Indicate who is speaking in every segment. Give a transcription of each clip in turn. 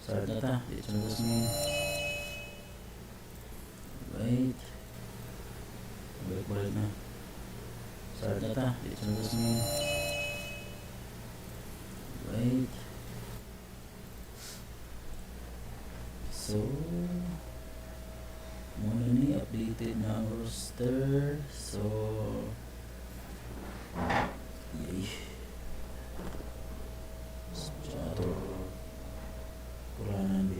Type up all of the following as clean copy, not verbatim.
Speaker 1: Start na ta. Di sunod ngayon. Wait. Balik na. Start na ta. Di sunod ngayon. Wait. So, muna ni updated na ang roster. So, yay. Masyado kuranan di.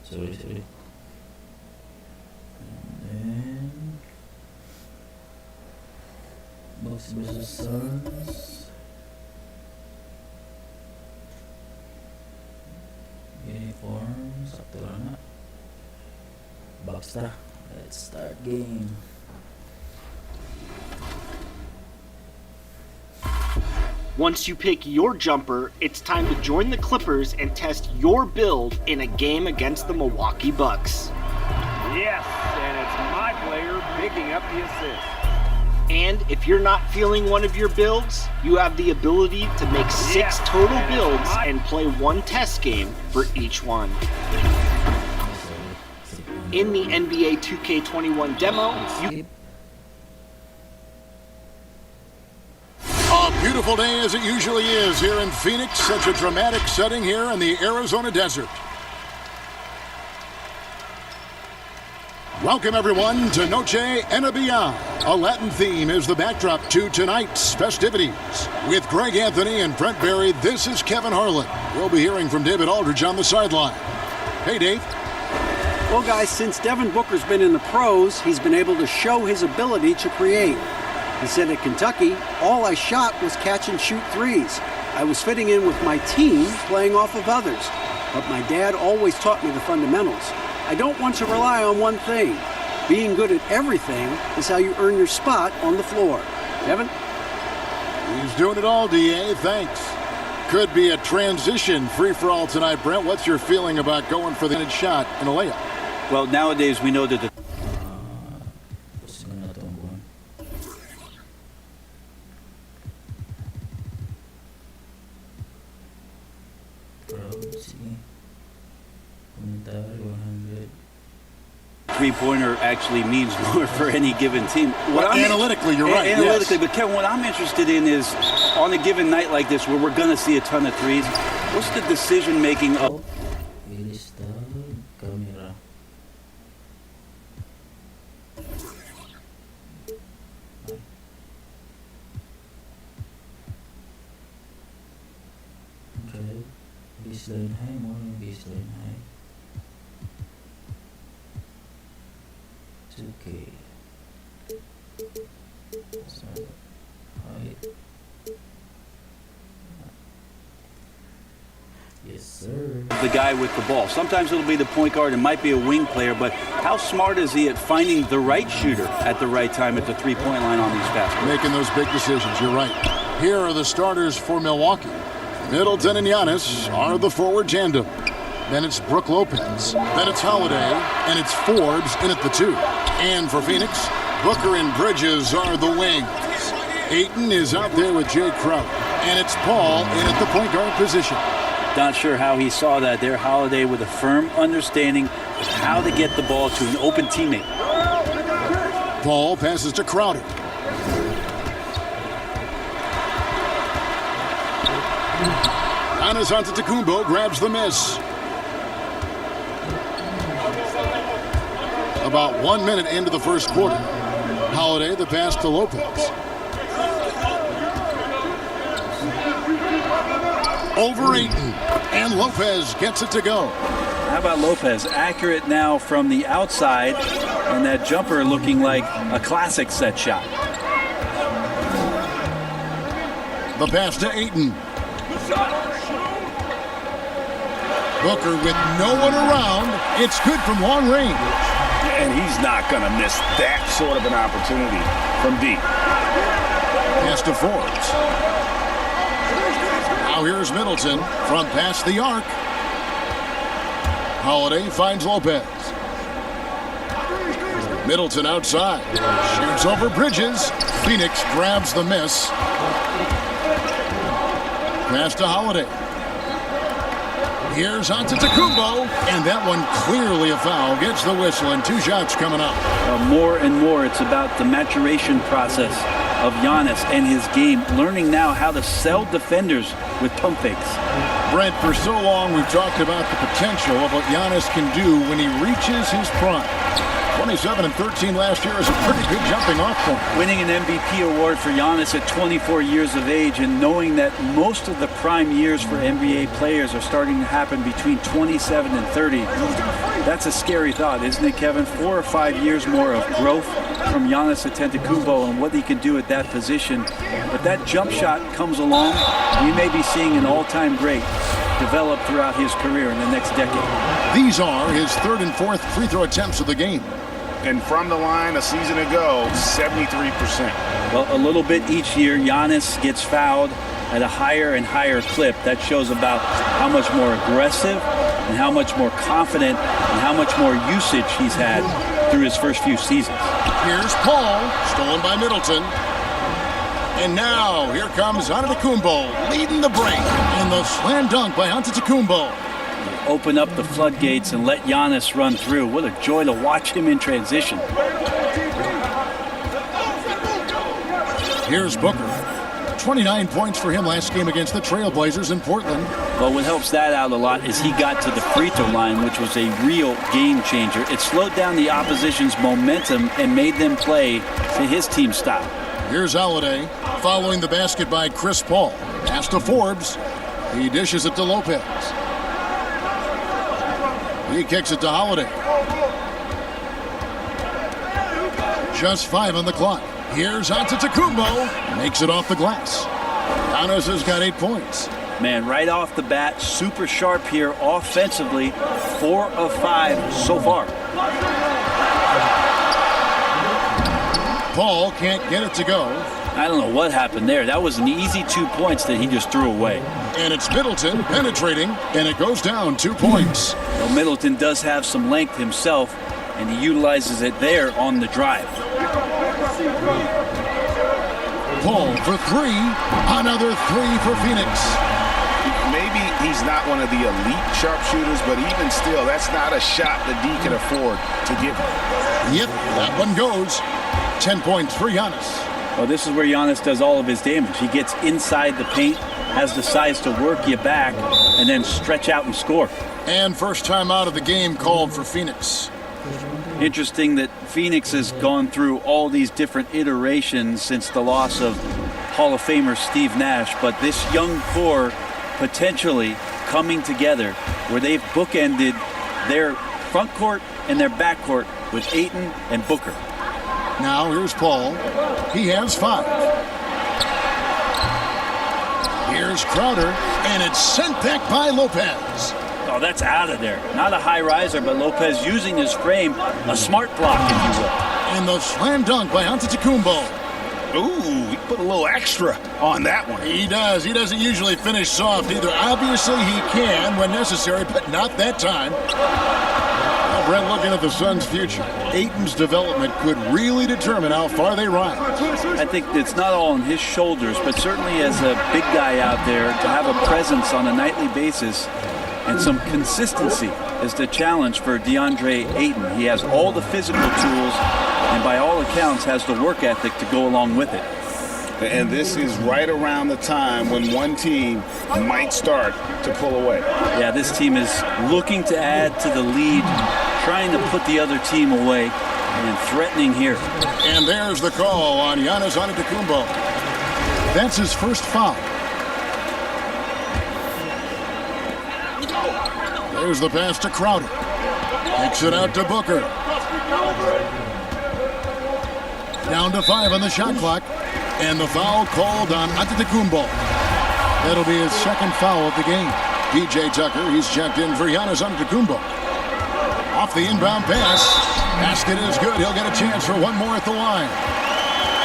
Speaker 1: Sorry. And then Bucks versus Suns. Uniform, sakto lang na. Bucks tara. Let's start game.
Speaker 2: Once you pick your jumper, it's time to join the Clippers and test your build in a game against the Milwaukee Bucks.
Speaker 3: Yes, and it's my player picking up the assist.
Speaker 2: And if you're not feeling one of your builds, you have the ability to make 6 total builds and play 1 test game for each one. In the NBA 2K21 demo, you
Speaker 4: Beautiful day as it usually is here in Phoenix. Such a dramatic setting here in the Arizona desert. Welcome everyone to Noche and Beyond. A Latin theme is the backdrop to tonight's festivities. With Greg Anthony and Brent Berry, this is Kevin Harlan. We'll be hearing from David Aldridge on the sideline. Hey Dave.
Speaker 5: Well guys, since Devin Booker's been in the pros, he's been able to show his ability to create. He said at Kentucky, all I shot was catch and shoot threes. I was fitting in with my team, playing off of others. But my dad always taught me the fundamentals. I don't want to rely on one thing. Being good at everything is how you earn your spot on the floor. Kevin?
Speaker 4: He's doing it all, DA. Thanks. Could be a transition free-for-all tonight, Brent. What's your feeling about going for the shot in a layup?
Speaker 6: Well, nowadays we know that the three-pointer actually means more for any given team.
Speaker 4: Analytically, you're right.
Speaker 6: Analytically,
Speaker 4: yes.
Speaker 6: But Kevin, what I'm interested in is on a given night like this where we're going to see a ton of threes, what's the decision-making of...
Speaker 1: Okay, baseline high, more than baseline high. 2K. So, height. Yes, sir.
Speaker 6: The guy with the ball. Sometimes it'll be the point guard, it might be a wing player, but how smart is he at finding the right shooter at the right time at the three-point line on these fast breaks?
Speaker 4: Making those big decisions, you're right. Here are the starters for Milwaukee. Middleton and Giannis are the forward tandem. Then it's Brook Lopez. Then it's Holiday. And it's Forbes in at the 2. And for Phoenix, Booker and Bridges are the wings. Ayton is out there with Jay Crowder. And it's Paul in at the point guard position.
Speaker 6: Not sure how he saw that there. Holiday with a firm understanding of how to get the ball to an open teammate.
Speaker 4: Paul passes to Crowder. Giannis Antetokounmpo grabs the miss. About 1 minute into the first quarter. Holiday, the pass to Lopez. Over Ayton, and Lopez gets it to go.
Speaker 6: How about Lopez? Accurate now from the outside, and that jumper looking like a classic set shot.
Speaker 4: The pass to Ayton. Booker with no one around. It's good from long range.
Speaker 3: And he's not going to miss that sort of an opportunity from deep.
Speaker 4: Pass to Forbes. Now here's Middleton from past the arc. Holiday finds Lopez. Middleton outside. Shoots over Bridges. Phoenix grabs the miss. Pass to Holiday. Here's Antetokounmpo, and that one clearly a foul. Gets the whistle, and 2 shots coming up.
Speaker 6: More and more, it's about the maturation process of Giannis and his game, learning now how to sell defenders with pump fakes.
Speaker 4: Brent, for so long we've talked about the potential of what Giannis can do when he reaches his prime. 27 and 13 last year is a pretty good jumping off point.
Speaker 6: Winning an MVP award for Giannis at 24 years of age, and knowing that most of the prime years for NBA players are starting to happen between 27 and 30. That's a scary thought, isn't it, Kevin? 4 or 5 years more of growth from Giannis Antetokounmpo and what he can do at that position. If that jump shot comes along, we may be seeing an all-time great develop throughout his career in the next decade.
Speaker 4: These are his 3rd and 4th free throw attempts of the game.
Speaker 7: And from the line a season ago, 73%.
Speaker 6: Well, a little bit each year, Giannis gets fouled at a higher and higher clip. That shows about how much more aggressive and how much more confident and how much more usage he's had through his first few seasons.
Speaker 4: Here's Paul, stolen by Middleton. And now, here comes Antetokounmpo, leading the break. And the slam dunk by Antetokounmpo.
Speaker 6: Open up the floodgates and let Giannis run through. What a joy to watch him in transition.
Speaker 4: Here's Booker. 29 points for him last game against the Trailblazers in Portland.
Speaker 6: Well, what helps that out a lot is he got to the free throw line, which was a real game changer. It slowed down the opposition's momentum and made them play to his team style.
Speaker 4: Here's Holiday, following the basket by Chris Paul. Pass to Forbes. He dishes it to Lopez. He kicks it to Holiday. Just 5 on the clock. Here's Antetokounmpo. Makes it off the glass. Giannis has got 8 points.
Speaker 6: Man, right off the bat, super sharp here offensively. 4 of 5 so far.
Speaker 4: Paul can't get it to go.
Speaker 6: I don't know what happened there. That was an easy 2 points that he just threw away.
Speaker 4: And it's Middleton penetrating, and it goes down 2 points.
Speaker 6: Well, Middleton does have some length himself, and he utilizes it there on the drive.
Speaker 4: Paul for 3. Another 3 for Phoenix.
Speaker 7: Maybe he's not one of the elite sharpshooters, but even still, that's not a shot that D can afford to give him.
Speaker 4: Yep, that one goes. 10 points for Giannis.
Speaker 6: Well, this is where Giannis does all of his damage. He gets inside the paint, has the size to work you back, and then stretch out and score.
Speaker 4: And first time out of the game called for Phoenix.
Speaker 6: Interesting that Phoenix has gone through all these different iterations since the loss of Hall of Famer Steve Nash, but this young core potentially coming together where they've bookended their front court and their back court with Ayton and Booker.
Speaker 4: Now here's Paul. He has 5. Here's Crowder, and it's sent back by Lopez.
Speaker 6: Oh, that's out of there. Not a high riser, but Lopez using his frame, a smart block, if you will.
Speaker 4: And the slam dunk by Antetokounmpo.
Speaker 7: Ooh, he put a little extra on that one.
Speaker 4: He does. He doesn't usually finish soft either. Obviously, he can when necessary, but not that time. Well, Brent, looking at the Suns' future, Ayton's development could really determine how far they rise.
Speaker 6: I think it's not all on his shoulders, but certainly as a big guy out there, to have a presence on a nightly basis and some consistency is the challenge for DeAndre Ayton. He has all the physical tools and by all accounts has the work ethic to go along with it.
Speaker 7: And this is right around the time when one team might start to pull away.
Speaker 6: Yeah, this team is looking to add to the lead, trying to put the other team away, and threatening here.
Speaker 4: And there's the call on Giannis Antetokounmpo. That's his first foul. There's the pass to Crowder. Kicks it out to Booker. Down to 5 on the shot clock. And the foul called on Antetokounmpo. That'll be his second foul of the game. PJ Tucker, he's checked in for Giannis Antetokounmpo. Off the inbound pass. Basket is good. He'll get a chance for one more at the line.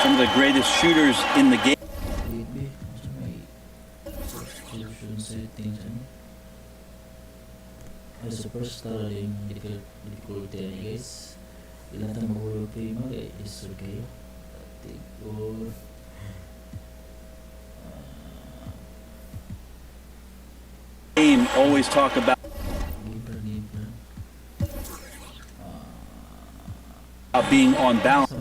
Speaker 6: Some of the greatest shooters in the game.
Speaker 1: settings ano. Ay superstar yung difficulty niya guys. Ilan tayo mag-world play mo kay is okay. Tigor.
Speaker 6: Game always talk about being on balance.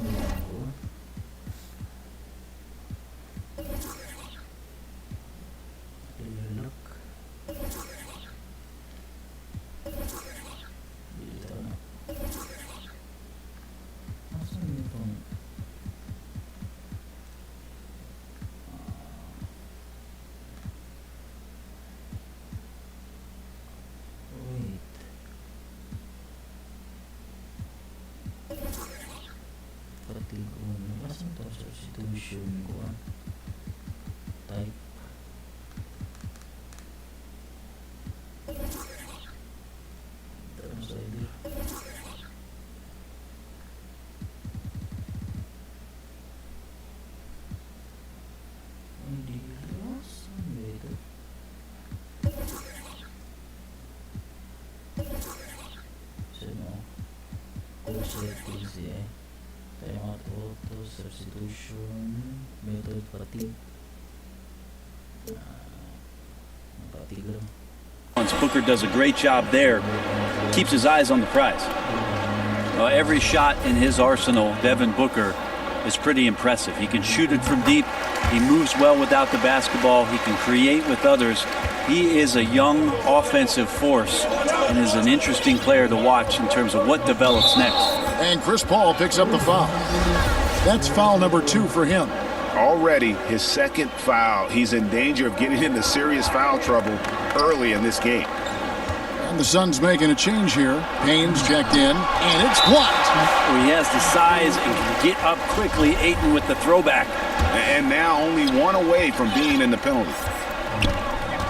Speaker 1: Substitution ko type terus ID di langsung gitu semua course settings ya. Timeout auto, substitution, method fatigue. Fatigue lang.
Speaker 6: Booker does a great job there. Keeps his eyes on the prize. Every shot in his arsenal, Devin Booker, is pretty impressive. He can shoot it from deep. He moves well without the basketball. He can create with others. He is a young offensive force and is an interesting player to watch in terms of what develops next.
Speaker 4: And Chris Paul picks up the foul. That's foul number 2 for him.
Speaker 7: Already his second foul. He's in danger of getting into serious foul trouble early in this game.
Speaker 4: And the Suns making a change here. Payne's checked in, and it's blocked.
Speaker 6: He has the size and can get up quickly. Ayton with the throwback.
Speaker 7: And now only one away from being in the penalty.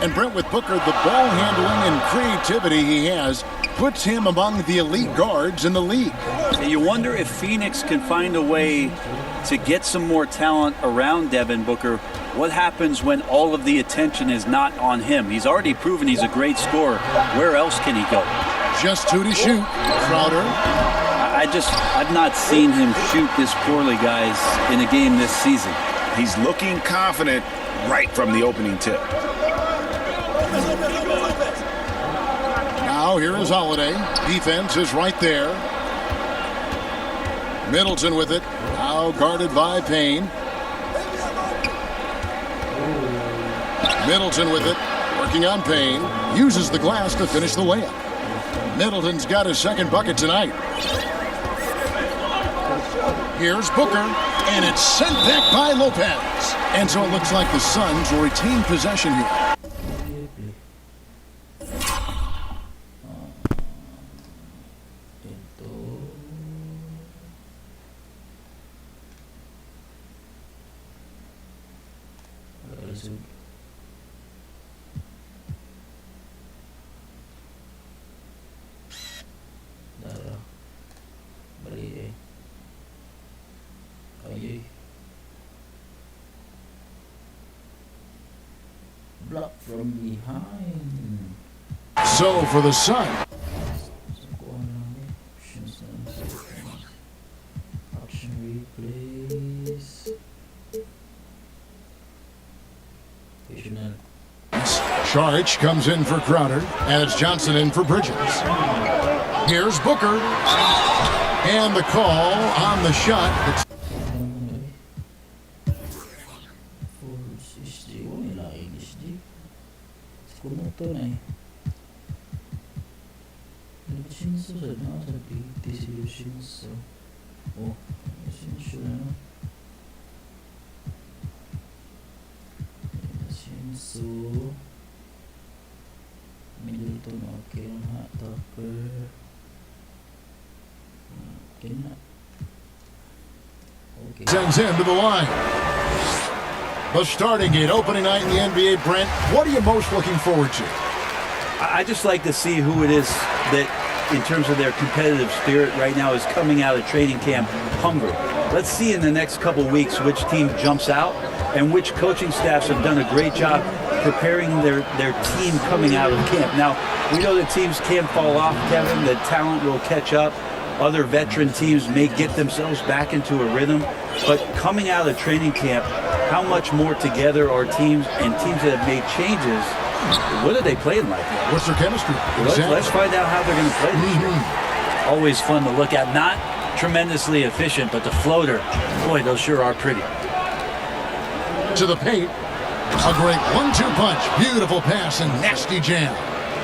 Speaker 4: And Brent, with Booker, the ball handling and creativity he has puts him among the elite guards in the league.
Speaker 6: You wonder if Phoenix can find a way to get some more talent around Devin Booker. What happens when all of the attention is not on him? He's already proven he's a great scorer. Where else can he go?
Speaker 4: Just 2 to shoot. Crowder.
Speaker 6: I've not seen him shoot this poorly, guys, in a game this season.
Speaker 7: He's looking confident right from the opening tip.
Speaker 4: Now here is Holiday. Defense is right there. Middleton with it. Now guarded by Payne. Middleton with it. Working on Payne. Uses the glass to finish the layup. Middleton's got his second bucket tonight. Here's Booker. And it's sent back by Lopez. And so it looks like the Suns will retain possession here.
Speaker 1: Block from behind.
Speaker 4: So for the Sun.
Speaker 1: Action replays.
Speaker 4: Charge comes in for Crowder, and it's Johnson in for Bridges. Here's Booker. And the call on the shot.
Speaker 1: Middleton okay lang ha, Tucker okay na okay.
Speaker 4: Sends him to the line. The starting gate, opening night in the NBA. Brent, what are you most looking forward to?
Speaker 6: I just like to see who it is that, in terms of their competitive spirit right now, is coming out of training camp hungry. Let's see in the next couple weeks which team jumps out. and which coaching staffs have done a great job preparing their team coming out of camp. Now, we know that teams can fall off, Kevin. The talent will catch up. Other veteran teams may get themselves back into a rhythm. But coming out of training camp, how much more together are teams and teams that have made changes? What are they playing like?
Speaker 4: What's their chemistry?
Speaker 6: Let's find out how they're going to play this year. Always fun to look at. Not tremendously efficient, but the floater, boy, those sure are pretty.
Speaker 4: To the paint. A great 1-2 punch. Beautiful pass and nasty jam.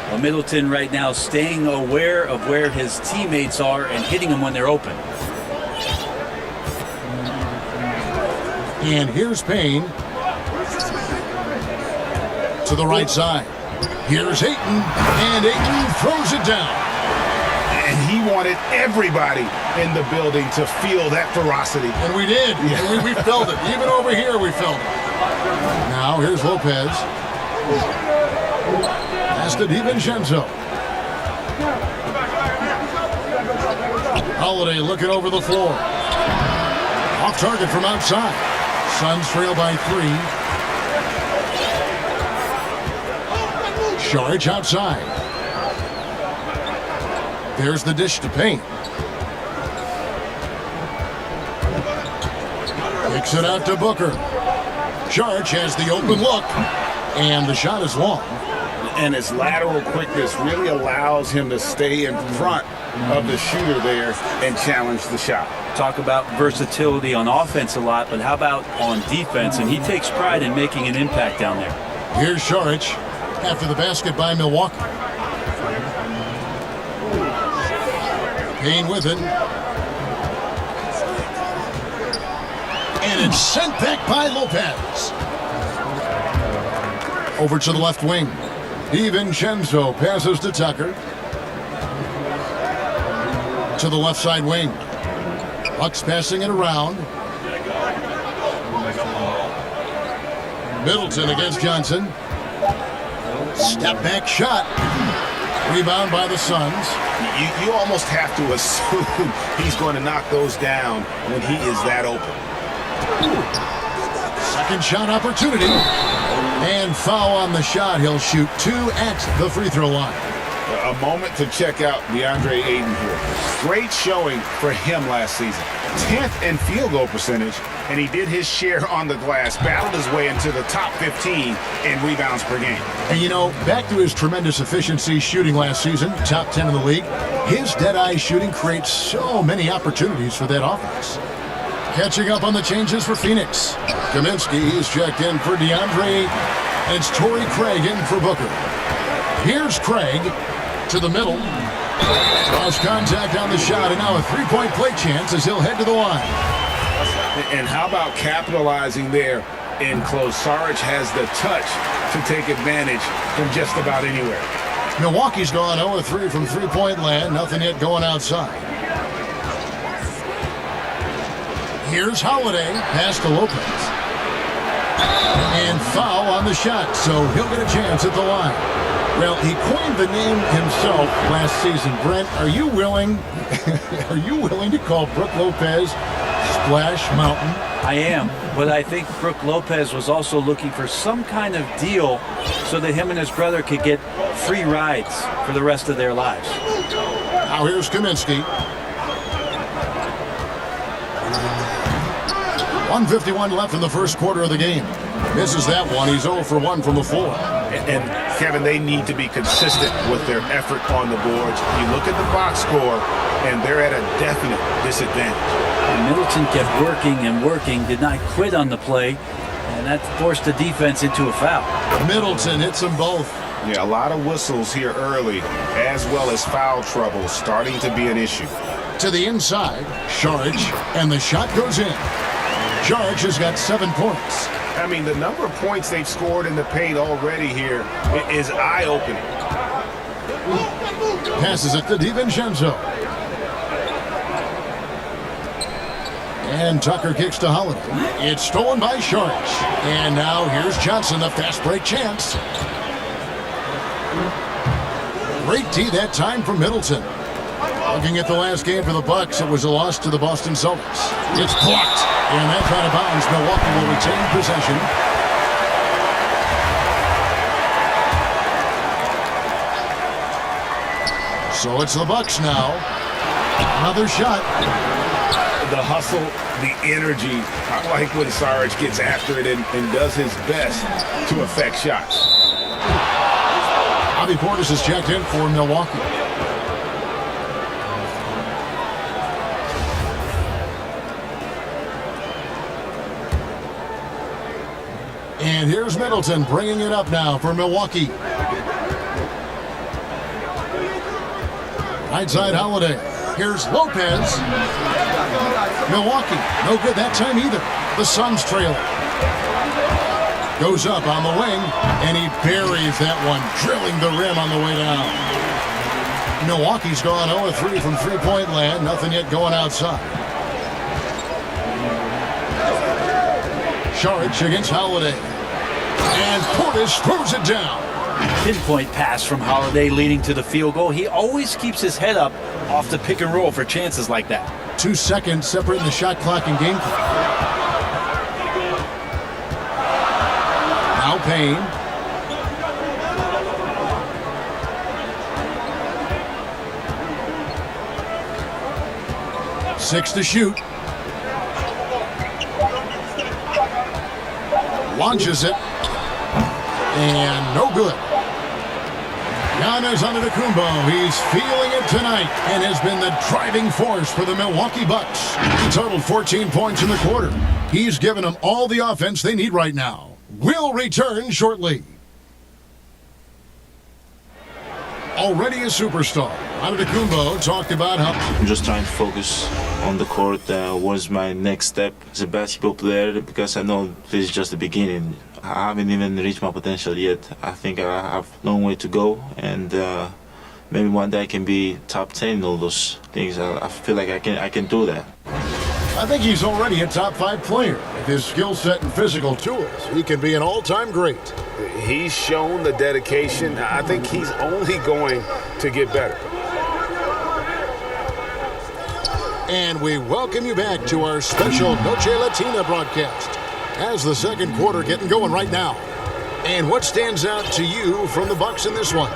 Speaker 6: Well, Middleton right now staying aware of where his teammates are and hitting them when they're open.
Speaker 4: And here's Payne. To the right side. Here's Ayton. And Ayton throws it down.
Speaker 7: And he wanted everybody in the building to feel that ferocity.
Speaker 4: And we did. Yeah. We felt it. Even over here, we felt it. Now, here's Lopez. Pass to DiVincenzo. Holiday looking over the floor. Off target from outside. Suns trail by 3. Saric outside. There's the dish to Payne. Kicks it out to Booker. Saric has the open look, and the shot is long.
Speaker 7: And his lateral quickness really allows him to stay in front of the shooter there and challenge the shot.
Speaker 6: Talk about versatility on offense a lot, but how about on defense? And he takes pride in making an impact down there.
Speaker 4: Here's Saric after the basket by Milwaukee. Payne with it. And it's sent back by Lopez. Over to the left wing. DiVincenzo passes to Tucker. To the left side wing. Bucks passing it around. Middleton against Johnson. Step back shot. Rebound by the Suns.
Speaker 7: You almost have to assume he's going to knock those down when he is that open.
Speaker 4: Second shot opportunity. And foul on the shot. He'll shoot 2 at the free throw line.
Speaker 7: A moment to check out DeAndre Ayton here. Great showing for him last season. 10th in field goal percentage, and he did his share on the glass, battled his way into the top 15 in rebounds per game.
Speaker 4: And you know, back to his tremendous efficiency shooting last season, top 10 in the league, his dead-eye shooting creates so many opportunities for that offense. Catching up on the changes for Phoenix. Kaminsky is checked in for DeAndre, and it's Torrey Craig in for Booker. Here's Craig to the middle. Lost contact on the shot, and now a three-point play chance as he'll head to the line.
Speaker 7: And how about capitalizing there in close? Saric has the touch to take advantage from just about anywhere.
Speaker 4: Milwaukee's gone 0-3 from three-point land. Nothing yet going outside. Here's Holiday. Pass to Lopez. And foul on the shot, so he'll get a chance at the line. Well, he coined the name himself last season. Brent, are you willing to call Brook Lopez Splash Mountain?
Speaker 6: I am, but I think Brook Lopez was also looking for some kind of deal so that him and his brother could get free rides for the rest of their lives.
Speaker 4: Now here's Kaminsky. 1:51 left in the first quarter of the game. Misses that one. He's 0 for 1 from the floor.
Speaker 7: And Kevin, they need to be consistent with their effort on the boards. You look at the box score, and they're at a definite disadvantage.
Speaker 6: And Middleton kept working and working, did not quit on the play, and that forced the defense into a foul.
Speaker 4: Middleton hits them both.
Speaker 7: Yeah, a lot of whistles here early, as well as foul trouble starting to be an issue.
Speaker 4: To the inside, Saric, and the shot goes in. Saric has got 7 points.
Speaker 7: I mean, the number of points they've scored in the paint already here is eye-opening.
Speaker 4: Passes it to DiVincenzo. And Tucker kicks to Holiday. It's stolen by Saric. And now here's Johnson, the fast break chance. Great D that time from Middleton. Looking at the last game for the Bucks, it was a loss to the Boston Celtics. It's blocked, and that's out of bounds. Milwaukee will retain possession. So it's the Bucks now. Another shot.
Speaker 7: The hustle, the energy. I like when Sarge gets after it and does his best to affect shots.
Speaker 4: Bobby Portis is checked in for Milwaukee. And here's Middleton bringing it up now for Milwaukee. Right side Holiday. Here's Lopez. Milwaukee, no good that time either. The Suns trail. Goes up on the wing, and he buries that one, drilling the rim on the way down. Milwaukee's gone 0-3 from three-point land. Nothing yet going outside. Saric against Holiday. And Portis throws it down.
Speaker 6: Pinpoint pass from Holiday leading to the field goal. He always keeps his head up off the pick and roll for chances like that.
Speaker 4: 2 seconds separating the shot clock and game clock. Now Payne. Six to shoot. Launches it. And no good. Giannis Antetokounmpo. He's feeling it tonight and has been the driving force for the Milwaukee Bucks. He totaled 14 points in the quarter. He's given them all the offense they need right now. We'll return shortly. Already a superstar, Antetokounmpo talked about how...
Speaker 8: I'm just trying to focus on the court. What's my next step as a basketball player? Because I know this is just the beginning. I haven't even reached my potential yet. I think I have a long way to go, and maybe one day I can be top 10 in all those things. I feel like I can do that.
Speaker 4: I think he's already a top 5 player. With his skill set and physical tools, he can be an all-time great.
Speaker 7: He's shown the dedication. I think he's only going to get better.
Speaker 4: And we welcome you back to our special Noche Latina broadcast. As the second quarter getting going right now. And what stands out to you from the Bucks in this one?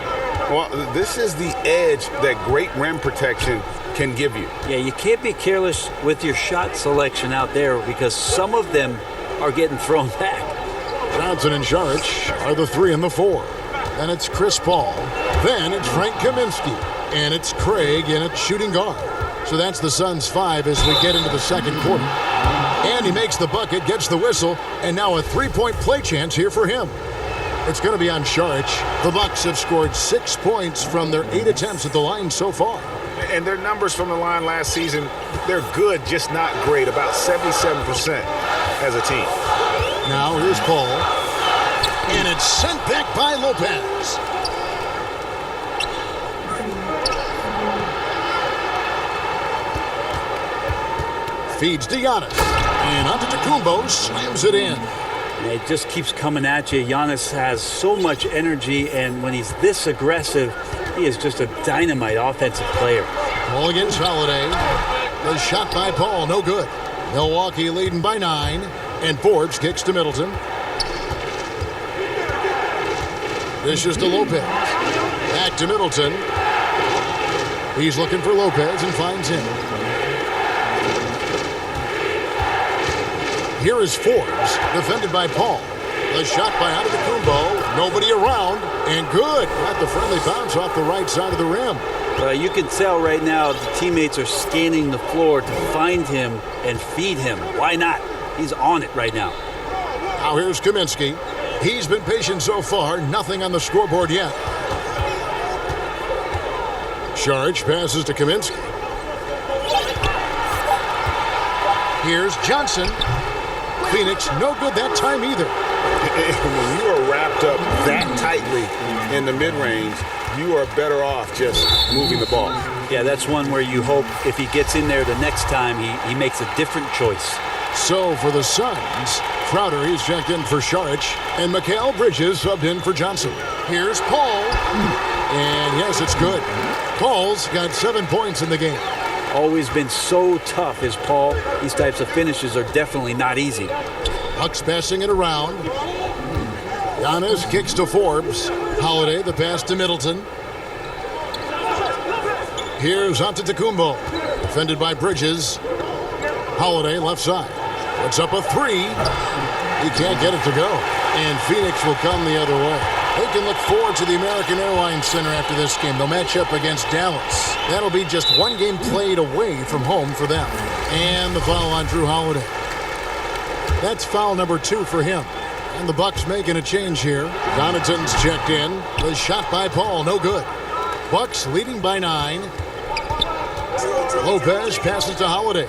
Speaker 7: Well, this is the edge that great rim protection can give you.
Speaker 6: Yeah, you can't be careless with your shot selection out there because some of them are getting thrown back.
Speaker 4: Johnson and Saric are the 3 and the 4. Then it's Chris Paul. Then it's Frank Kaminsky. And it's Craig, and it's shooting guard. So that's the Suns' 5 as we get into the second quarter. And he makes the bucket, gets the whistle, and now a three-point play chance here for him. It's going to be on Saric. The Bucks have scored 6 points from their 8 attempts at the line so far.
Speaker 7: And their numbers from the line last season, they're good, just not great, about 77% as a team.
Speaker 4: Now here's Paul. And it's sent back by Lopez. Feeds to Giannis. And Antetokounmpo slams it in.
Speaker 6: And it just keeps coming at you. Giannis has so much energy, and when he's this aggressive, he is just a dynamite offensive player.
Speaker 4: Paul against Holiday. The shot by Paul, no good. Milwaukee leading by 9. And Forbes kicks to Middleton. This is to Lopez. Back to Middleton. He's looking for Lopez and finds him. Here is Forbes, defended by Paul. The shot by Antetokounmpo, nobody around, and good. Got the friendly bounce off the right side of the rim.
Speaker 6: You can tell right now the teammates are scanning the floor to find him and feed him. Why not? He's on it right now.
Speaker 4: Now here's Kaminsky. He's been patient so far, nothing on the scoreboard yet. Saric passes to Kaminsky. Here's Johnson. Phoenix, no good that time either.
Speaker 7: When you are wrapped up that tightly in the mid-range, you are better off just moving the ball.
Speaker 6: Yeah, that's one where you hope if he gets in there the next time, he makes a different choice.
Speaker 4: So for the Suns, Crowder is checked in for Saric, and Mikal Bridges subbed in for Johnson. Here's Paul. And yes, it's good. Paul's got 7 points in the game.
Speaker 6: Always been so tough is Paul. These types of finishes are definitely not easy.
Speaker 4: Bucks passing it around. Giannis kicks to Forbes. Holiday, the pass to Middleton. Here's Antetokounmpo, defended by Bridges. Holiday, left side. Puts up a three. He can't get it to go. And Phoenix will come the other way. They can look forward to the American Airlines Center after this game. They'll match up against Dallas. That'll be just one game played away from home for them. And the foul on Drew Holiday. That's foul number 2 for him. And the Bucks making a change here. Connaughton's checked in. The shot by Paul, no good. Bucks leading by 9. Lopez passes to Holiday.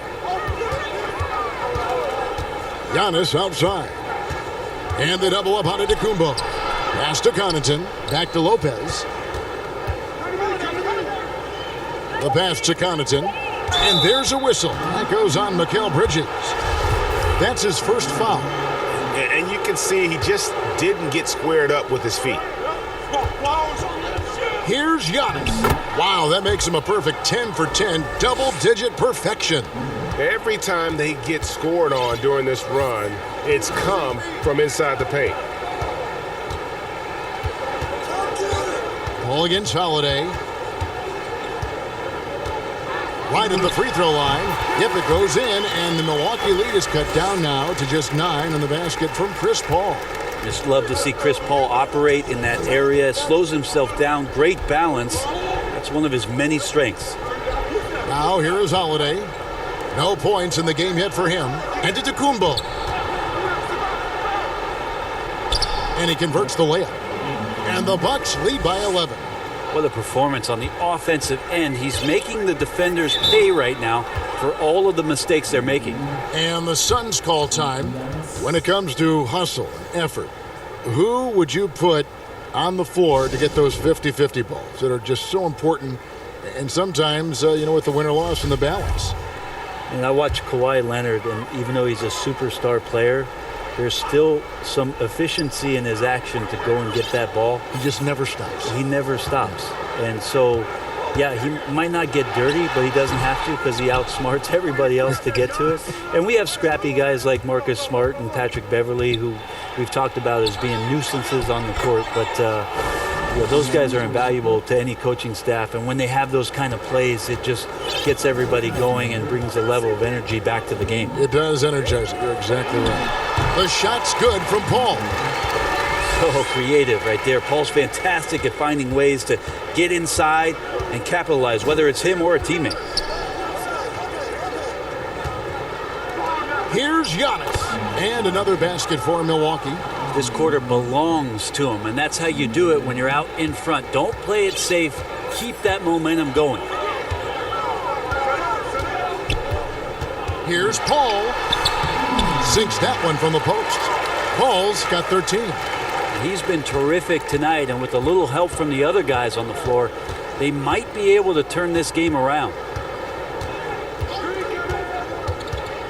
Speaker 4: Giannis outside. And the double up on Antetokounmpo. Pass to Connaughton. Back to Lopez. The pass to Connaughton. And there's a whistle. That goes on Mikal Bridges. That's his first foul.
Speaker 7: And you can see he just didn't get squared up with his feet.
Speaker 4: Here's Giannis. Wow, that makes him a perfect 10 for 10. Double-digit perfection.
Speaker 7: Every time they get scored on during this run, it's come from inside the paint.
Speaker 4: Ball against Holiday. Right at the free throw line. Yep, it goes in, and the Milwaukee lead is cut down now to just 9 on the basket from Chris Paul.
Speaker 6: Just love to see Chris Paul operate in that area. Slows himself down. Great balance. That's one of his many strengths.
Speaker 4: Now here is Holiday. No points in the game yet for him. Antetokounmpo. And he converts the layup. And the Bucks lead by 11.
Speaker 6: What a performance on the offensive end. He's making the defenders pay right now for all of the mistakes they're making.
Speaker 4: And the Suns call time. When it comes to hustle and effort, who would you put on the floor to get those 50-50 balls that are just so important? And sometimes, with the winner-loss and the balance.
Speaker 6: And I watch Kawhi Leonard, and even though he's a superstar player, there's still some efficiency in his action to go and get that ball.
Speaker 4: He just never stops.
Speaker 6: He never stops. And so, yeah, he might not get dirty, but he doesn't have to because he outsmarts everybody else to get to it. And we have scrappy guys like Marcus Smart and Patrick Beverly who we've talked about as being nuisances on the court. But those guys are invaluable to any coaching staff. And when they have those kind of plays, it just gets everybody going and brings a level of energy back to the game.
Speaker 4: It does energize it. You're exactly right. The shot's good from Paul.
Speaker 6: So creative right there. Paul's fantastic at finding ways to get inside and capitalize, whether it's him or a teammate.
Speaker 4: Here's Giannis. And another basket for Milwaukee.
Speaker 6: This quarter belongs to him, and that's how you do it when you're out in front. Don't play it safe. Keep that momentum going.
Speaker 4: Here's Paul. Sinks that one from the post. Paul's got 13.
Speaker 6: He's been terrific tonight, and with a little help from the other guys on the floor, they might be able to turn this game around.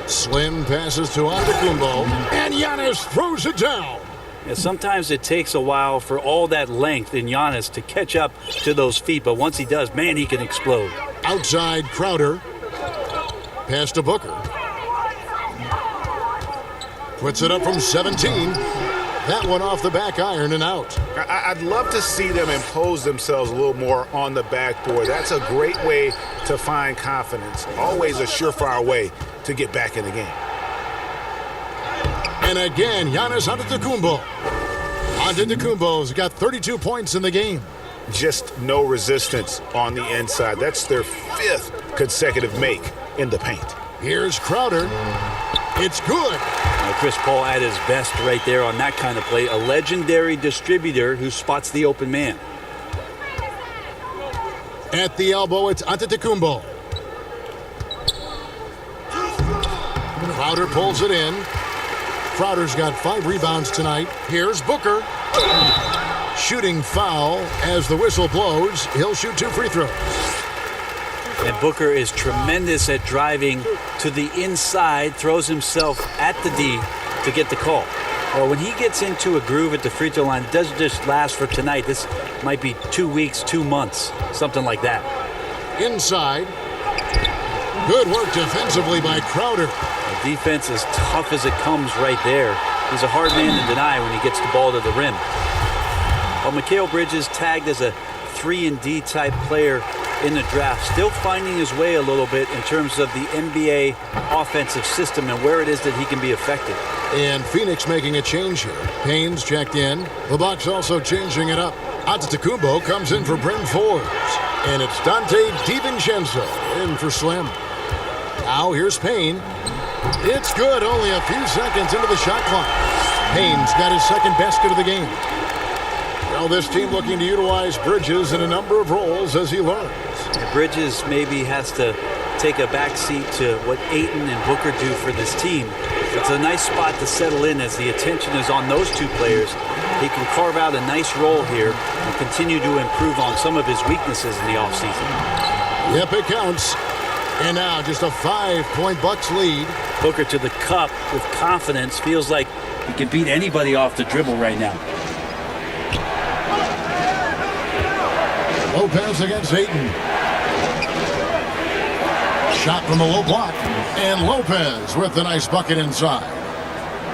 Speaker 4: Slim passes to Antetokounmpo, and Giannis throws it down.
Speaker 6: Yeah, sometimes it takes a while for all that length in Giannis to catch up to those feet, but once he does, man, he can explode.
Speaker 4: Outside Crowder. Pass to Booker. Puts it up from 17. That one off the back iron and out.
Speaker 7: I'd love to see them impose themselves a little more on the backboard. That's a great way to find confidence. Always a surefire way to get back in the game.
Speaker 4: And again, Giannis Antetokounmpo. Antetokounmpo's got 32 points in the game.
Speaker 7: Just no resistance on the inside. That's their 5th consecutive make in the paint.
Speaker 4: Here's Crowder. It's good.
Speaker 6: Chris Paul at his best right there on that kind of play. A legendary distributor who spots the open man.
Speaker 4: At the elbow, it's Antetokounmpo. Crowder pulls it in. Crowder's got 5 rebounds tonight. Here's Booker. Shooting foul as the whistle blows. He'll shoot 2 free throws.
Speaker 6: And Booker is tremendous at driving to the inside, throws himself at the D to get the call. Well, when he gets into a groove at the free throw line, it doesn't just last for tonight. This might be 2 weeks, 2 months, something like that.
Speaker 4: Inside. Good work defensively by Crowder.
Speaker 6: The defense is tough as it comes right there. He's a hard man to deny when he gets the ball to the rim. Well, Mikal Bridges tagged as a 3-and-D type player in the draft, still finding his way a little bit in terms of the NBA offensive system and where it is that he can be effective.
Speaker 4: And Phoenix making a change here. Payne's checked in. The Bucks also changing it up. Antetokounmpo comes in for Bryn Forbes. And it's Dante DiVincenzo in for Slim. Now here's Payne. It's good, only a few seconds into the shot clock. Payne's got his second basket of the game. Well, this team looking to utilize Bridges in a number of roles as he learns.
Speaker 6: Bridges maybe has to take a backseat to what Ayton and Booker do for this team. It's a nice spot to settle in as the attention is on those two players. He can carve out a nice role here and continue to improve on some of his weaknesses in the offseason.
Speaker 4: Yep, it counts. And now just a 5-point Bucks lead.
Speaker 6: Booker to the cup with confidence. Feels like he can beat anybody off the dribble right now.
Speaker 4: Lopez against Ayton. Shot from a low block. And Lopez with the nice bucket inside.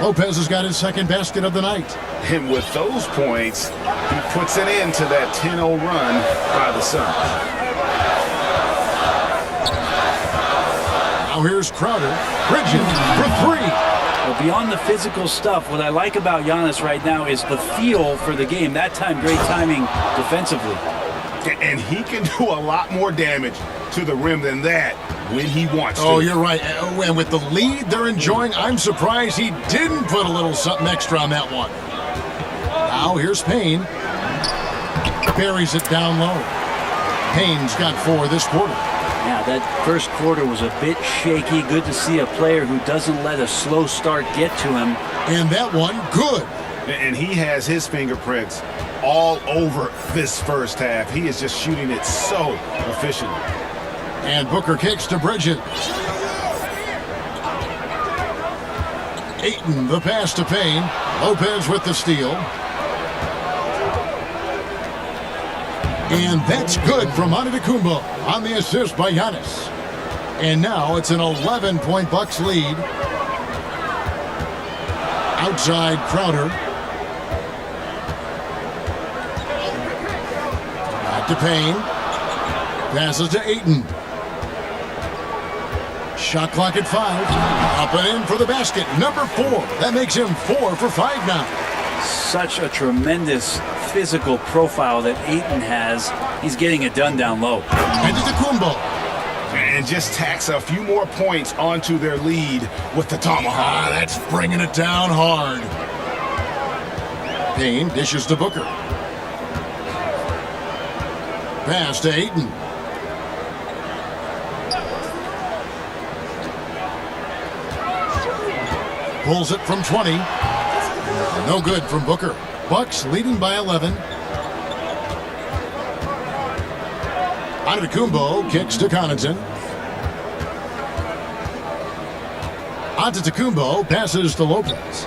Speaker 4: Lopez has got his second basket of the night.
Speaker 7: And with those points, he puts an end to that 10-0 run by the Suns.
Speaker 4: Now here's Crowder. Bridges for three.
Speaker 6: Well, beyond the physical stuff, what I like about Giannis right now is the feel for the game. That time, great timing defensively.
Speaker 7: And he can do a lot more damage to the rim than that when he wants to.
Speaker 4: Oh, you're right. And with the lead they're enjoying, I'm surprised he didn't put a little something extra on that one. Now here's Payne. Buries it down low. Payne's got 4 this quarter.
Speaker 6: Yeah, that first quarter was a bit shaky. Good to see a player who doesn't let a slow start get to him.
Speaker 4: And that one, good.
Speaker 7: And he has his fingerprints all over this first half. He is just shooting it so efficiently.
Speaker 4: And Booker kicks to Bridges. Ayton, the pass to Payne. Lopez with the steal. And that's good from Antetokounmpo on the assist by Giannis. And now it's an 11-point Bucks lead. Outside Crowder. Back to Payne. Passes to Ayton. Shot clock at 5. Up and in for the basket. Number 4. That makes him 4 for 5 now.
Speaker 6: Such a tremendous physical profile that Ayton has. He's getting it done down low.
Speaker 4: Antetokounmpo.
Speaker 7: And just tacks a few more points onto their lead with the tomahawk.
Speaker 4: That's bringing it down hard. Payne dishes to Booker. Pass to Ayton. Pulls it from 20. No good from Booker. Bucks leading by 11. Antetokounmpo kicks to Connaughton. Antetokounmpo passes to Lopez.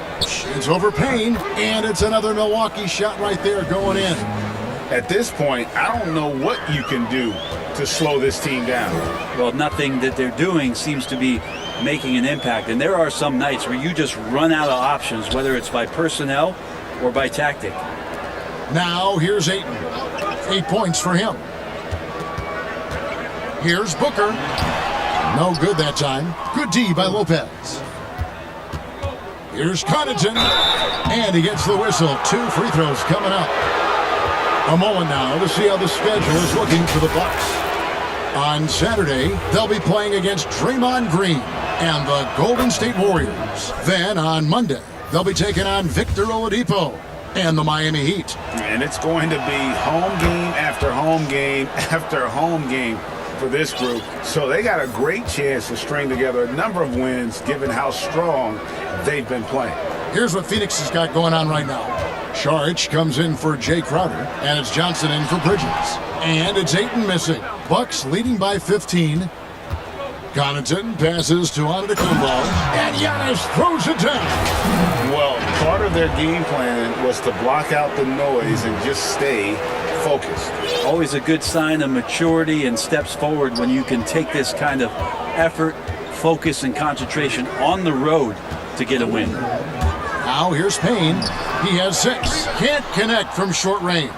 Speaker 4: It's over Payne, and it's another Milwaukee shot right there going in.
Speaker 7: At this point, I don't know what you can do to slow this team down.
Speaker 6: Well, nothing that they're doing seems to be making an impact. And there are some nights where you just run out of options, whether it's by personnel or by tactic.
Speaker 4: Now here's Ayton. 8 points for him. Here's Booker. No good that time. Good D by Lopez. Here's Connaughton. And he gets the whistle. 2 free throws coming up. A moment now to see how the schedule is looking for the Bucks. On Saturday, they'll be playing against Draymond Green and the Golden State Warriors. Then on Monday, they'll be taking on Victor Oladipo and the Miami Heat.
Speaker 7: And it's going to be home game after home game after home game for this group. So they got a great chance to string together a number of wins given how strong they've been playing.
Speaker 4: Here's what Phoenix has got going on right now. Saric comes in for Jay Crowder, and it's Johnson in for Bridges. And it's Ayton missing. Bucks leading by 15. Connaughton passes to Antetokounmpo, and Giannis throws it down.
Speaker 7: Well, part of their game plan was to block out the noise and just stay focused.
Speaker 6: Always a good sign of maturity and steps forward when you can take this kind of effort, focus, and concentration on the road to get a win.
Speaker 4: Now here's Payne. He has 6. Can't connect from short range.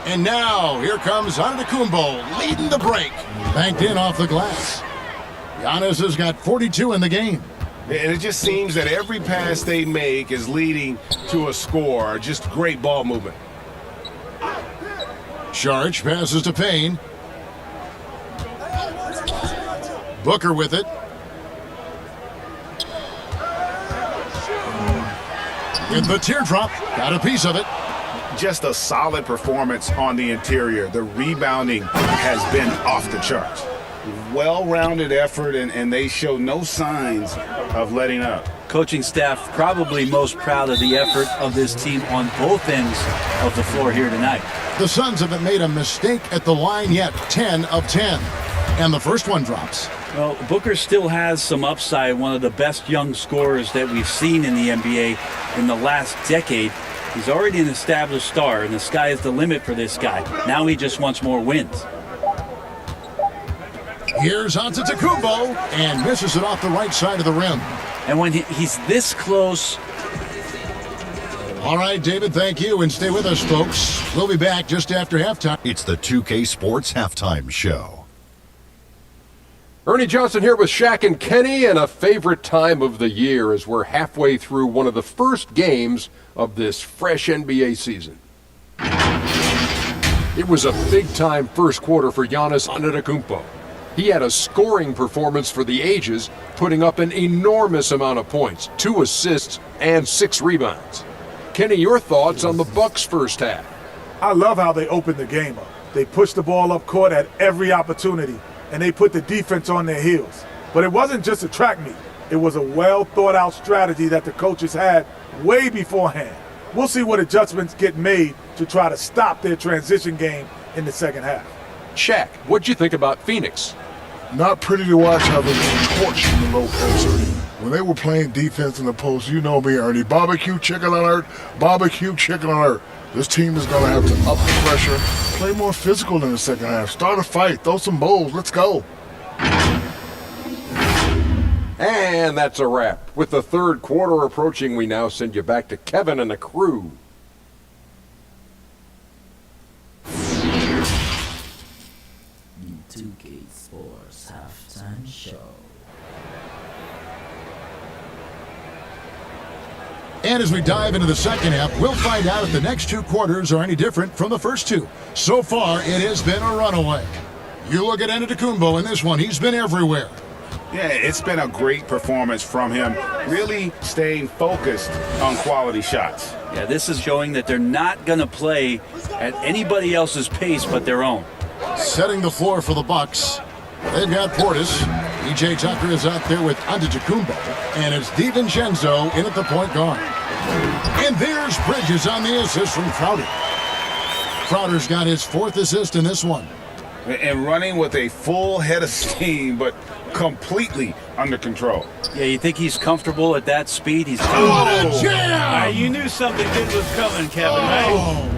Speaker 4: And now here comes Antetokounmpo leading the break. Banked in off the glass. Giannis has got 42 in the game.
Speaker 7: And it just seems that every pass they make is leading to a score. Just great ball movement.
Speaker 4: Sharch passes to Payne. Booker with it. In the teardrop, got a piece of it.
Speaker 7: Just a solid performance on the interior. The rebounding has been off the charts. Well-rounded effort, and they show no signs of letting up.
Speaker 6: Coaching staff probably most proud of the effort of this team on both ends of the floor here tonight.
Speaker 4: The Suns haven't made a mistake at the line yet. 10 of 10. And the first one drops.
Speaker 6: Well, Booker still has some upside, one of the best young scorers that we've seen in the NBA in the last decade. He's already an established star, and the sky is the limit for this guy. Now he just wants more wins.
Speaker 4: Here's Antetokounmpo, and misses it off the right side of the rim.
Speaker 6: And when he's this close...
Speaker 4: All right, David, thank you, and stay with us, folks. We'll be back just after halftime.
Speaker 9: It's the 2K Sports Halftime Show.
Speaker 10: Ernie Johnson here with Shaq and Kenny, and a favorite time of the year as we're halfway through one of the first games of this fresh NBA season. It was a big-time first quarter for Giannis Antetokounmpo. He had a scoring performance for the ages, putting up an enormous amount of points, 2 assists, and 6 rebounds. Kenny, your thoughts on the Bucks' first half?
Speaker 11: I love how they opened the game up. They pushed the ball up court at every opportunity, and they put the defense on their heels. But it wasn't just a track meet. It was a well-thought-out strategy that the coaches had way beforehand. We'll see what adjustments get made to try to stop their transition game in the second half.
Speaker 10: Shaq, what'd you think about Phoenix?
Speaker 12: Not pretty to watch how they were torched in the low post. When they were playing defense in the post, you know me, Ernie. Barbecue chicken alert, barbecue chicken alert. This team is going to have to up the pressure, play more physical in the second half, start a fight, throw some bowls, let's go.
Speaker 10: And that's a wrap. With the third quarter approaching, we now send you back to Kevin and the crew.
Speaker 1: The 2K Sports Halftime Show.
Speaker 4: And as we dive into the second half, we'll find out if the next 2 quarters are any different from the first 2. So far, it has been a runaway. You look at Antetokounmpo in this one, he's been everywhere.
Speaker 7: Yeah, it's been a great performance from him, really staying focused on quality shots.
Speaker 6: Yeah, this is showing that they're not going to play at anybody else's pace but their own.
Speaker 4: Setting the floor for the Bucks. They've got Portis. P.J. Tucker is out there with Antetokounmpo. And it's DiVincenzo in at the point guard. And there's Bridges on the assist from Crowder. Crowder's got his 4th assist in this one.
Speaker 7: And running with a full head of steam, but completely under control.
Speaker 6: Yeah, you think he's comfortable at that speed? He's
Speaker 4: jam!
Speaker 6: You knew something good was coming, Kevin, right?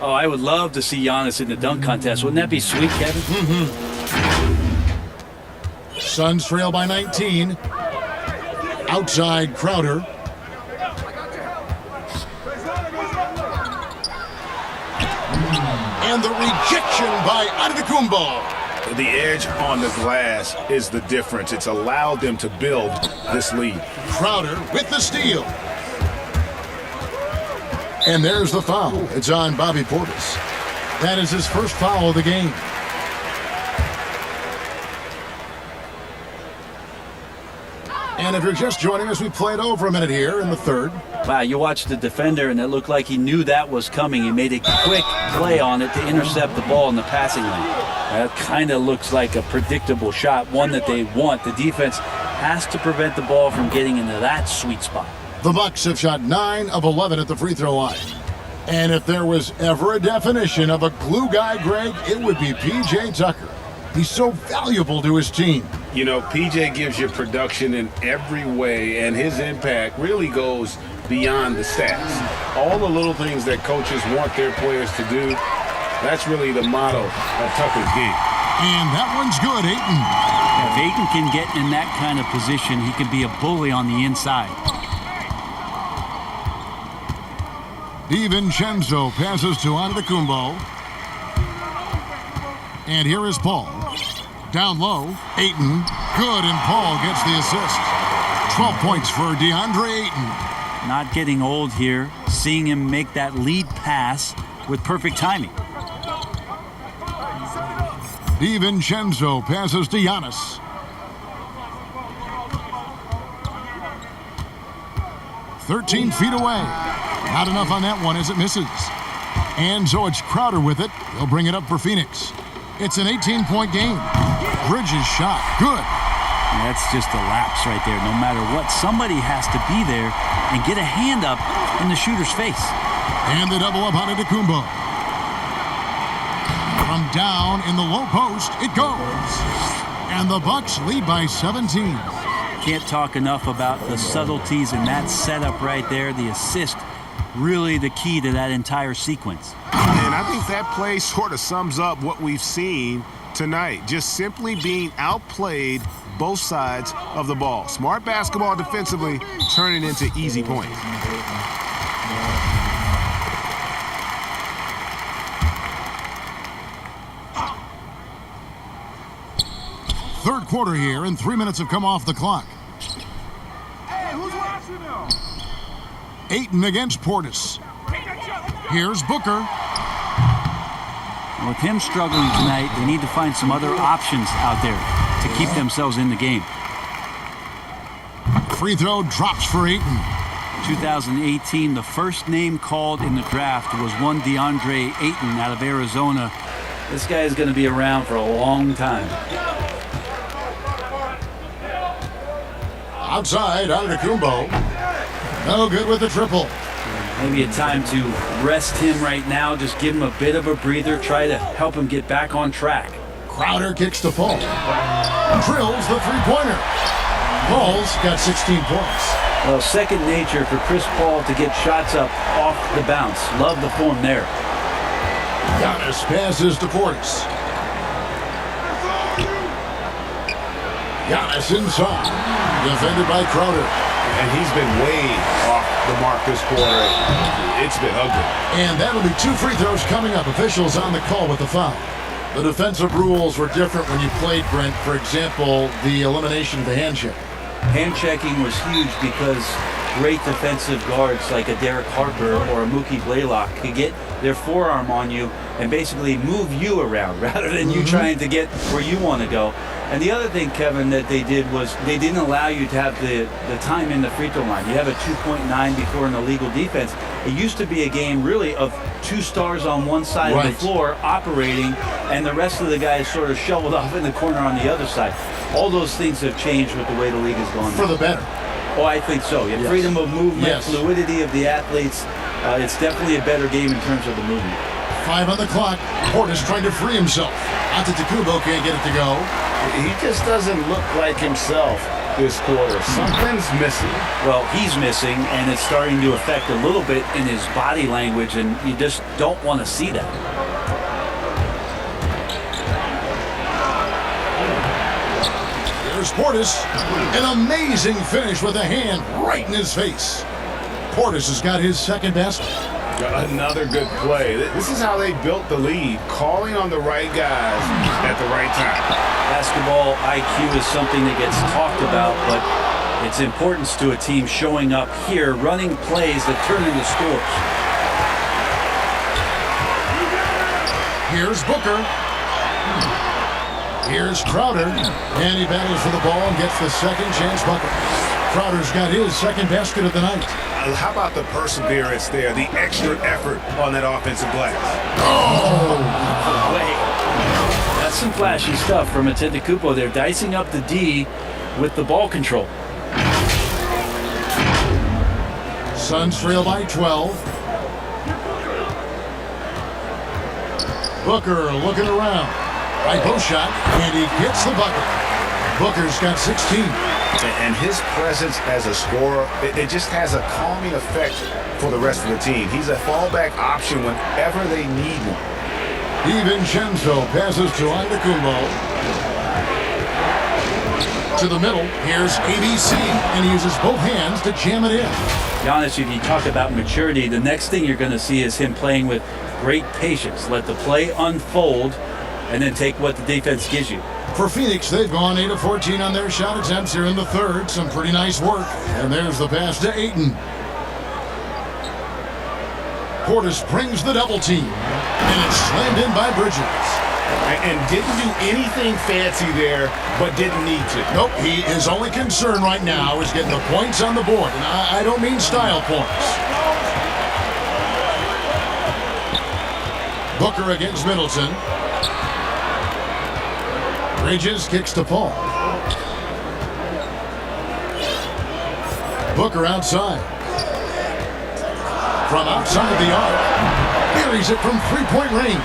Speaker 6: Oh, I would love to see Giannis in the dunk contest. Wouldn't that be sweet, Kevin?
Speaker 4: Suns trail by 19. Outside Crowder. And the rejection by Antetokounmpo.
Speaker 7: The edge on the glass is the difference. It's allowed them to build this lead.
Speaker 4: Crowder with the steal. And there's the foul. It's on Bobby Portis. That is his first foul of the game. And if you're just joining us, we played over a minute here in the third.
Speaker 6: Wow, you watched the defender, and it looked like he knew that was coming. He made a quick play on it to intercept the ball in the passing lane. That kind of looks like a predictable shot, one that they want. The defense has to prevent the ball from getting into that sweet spot.
Speaker 4: The Bucks have shot 9 of 11 at the free throw line. And if there was ever a definition of a glue guy, Greg, it would be P.J. Tucker. He's so valuable to his team.
Speaker 7: You know, PJ gives you production in every way, and his impact really goes beyond the stats. All the little things that coaches want their players to do, That's really the motto of Tucker's game.
Speaker 4: And that one's good, Ayton.
Speaker 6: If Ayton can get in that kind of position, he can be a bully on the inside.
Speaker 4: DiVincenzo passes to Antetokounmpo. And here is Paul. Down low, Ayton. Good, and Paul gets the assist. 12 points for DeAndre Ayton.
Speaker 6: Not getting old here, seeing him make that lead pass with perfect timing.
Speaker 4: DiVincenzo passes to Giannis. "13 feet away. Not enough on that one as it misses. And so it's Crowder with it. He'll bring it up for Phoenix. It's an 18-point game. Bridges shot. Good.
Speaker 6: And that's just a lapse right there. No matter what, somebody has to be there and get a hand up in the shooter's face.
Speaker 4: And the double up on Antetokounmpo. From down in the low post, it goes. And the Bucks lead by 17.
Speaker 6: Can't talk enough about the subtleties in that setup right there. The assist, really the key to that entire sequence.
Speaker 7: And I think that play sort of sums up what we've seen tonight. Just simply being outplayed both sides of the ball. Smart basketball defensively, turning into easy points.
Speaker 4: Third quarter here, and 3 minutes have come off the clock.
Speaker 3: Hey, who's watching now?
Speaker 4: Ayton against Portis. Here's Booker.
Speaker 6: With him struggling tonight, they need to find some other options out there to keep themselves in the game.
Speaker 4: Free throw drops for Ayton.
Speaker 6: 2018, the first name called in the draft was one DeAndre Ayton out of Arizona. This guy is going to be around for a long time.
Speaker 4: Outside, Antetokounmpo. No good with the triple.
Speaker 6: Maybe a time to rest him right now, just give him a bit of a breather, try to help him get back on track.
Speaker 4: Crowder kicks to Paul. Drills the three-pointer. Paul's got 16 points.
Speaker 6: Well, second nature for Chris Paul to get shots up off the bounce. Love the form there.
Speaker 4: Giannis passes to Portis. Giannis inside. Defended by Crowder.
Speaker 7: And he's been way off the mark this quarter. It's been ugly.
Speaker 4: And that'll be 2 free throws coming up. Officials on the call with the foul. The defensive rules were different when you played, Brent. For example, the elimination of the hand check.
Speaker 6: Hand checking was huge because great defensive guards like a Derek Harper or a Mookie Blaylock could get their forearm on you and basically move you around rather than you trying to get where you want to go. And the other thing, Kevin, that they did was they didn't allow you to have the time in the free throw line. You have a 2.9 before in the legal defense. It used to be a game really of 2 stars on one side of the floor operating, and the rest of the guys sort of shoveled off in the corner on the other side. All those things have changed with the way the league is going.
Speaker 4: For the better.
Speaker 6: Oh, I think so. You have freedom of movement, fluidity of the athletes. It's definitely a better game in terms of the movement.
Speaker 4: 5 on the clock. Portis trying to free himself. Antetokounmpo can't get it to go.
Speaker 7: He just doesn't look like himself this quarter. Something's missing.
Speaker 6: Well, he's missing, and it's starting to affect a little bit in his body language, and you just don't want to see that.
Speaker 4: Here's Portis. An amazing finish with a hand right in his face. Portis has got his second basket.
Speaker 7: Another good play. This is how they built the lead, calling on the right guys at the right time.
Speaker 6: Basketball IQ is something that gets talked about, but its importance to a team showing up here, running plays that turn into scores.
Speaker 4: Here's Booker. Here's Crowder. And he battles for the ball and gets the second chance bucket. Crowder's got his second basket of the night.
Speaker 7: How about the perseverance there, the extra effort on that offensive glass?
Speaker 6: Oh! That's some flashy stuff from Antetokounmpo. They're dicing up the D with the ball control.
Speaker 4: Suns trail by 12. Booker looking around. Right post shot, and he gets the bucket. Booker's got 16.
Speaker 7: And his presence as a scorer, it just has a calming effect for the rest of the team. He's a fallback option whenever they need one.
Speaker 4: DiVincenzo passes to Antetokounmpo. To the middle, here's ABC, and he uses both hands to jam it in.
Speaker 6: Giannis, if you talk about maturity, the next thing you're going to see is him playing with great patience. Let the play unfold, and then take what the defense gives you.
Speaker 4: For Phoenix, they've gone 8 of 14 on their shot attempts here in the third. Some pretty nice work. And there's the pass to Ayton. Portis brings the double team, and it's slammed in by Bridges.
Speaker 7: And didn't do anything fancy there, but didn't need to.
Speaker 4: Nope, his only concern right now is getting the points on the board. And I don't mean style points. Booker against Middleton. Bridges kicks to Paul. Booker outside. From outside the arc. Buries it from three-point range.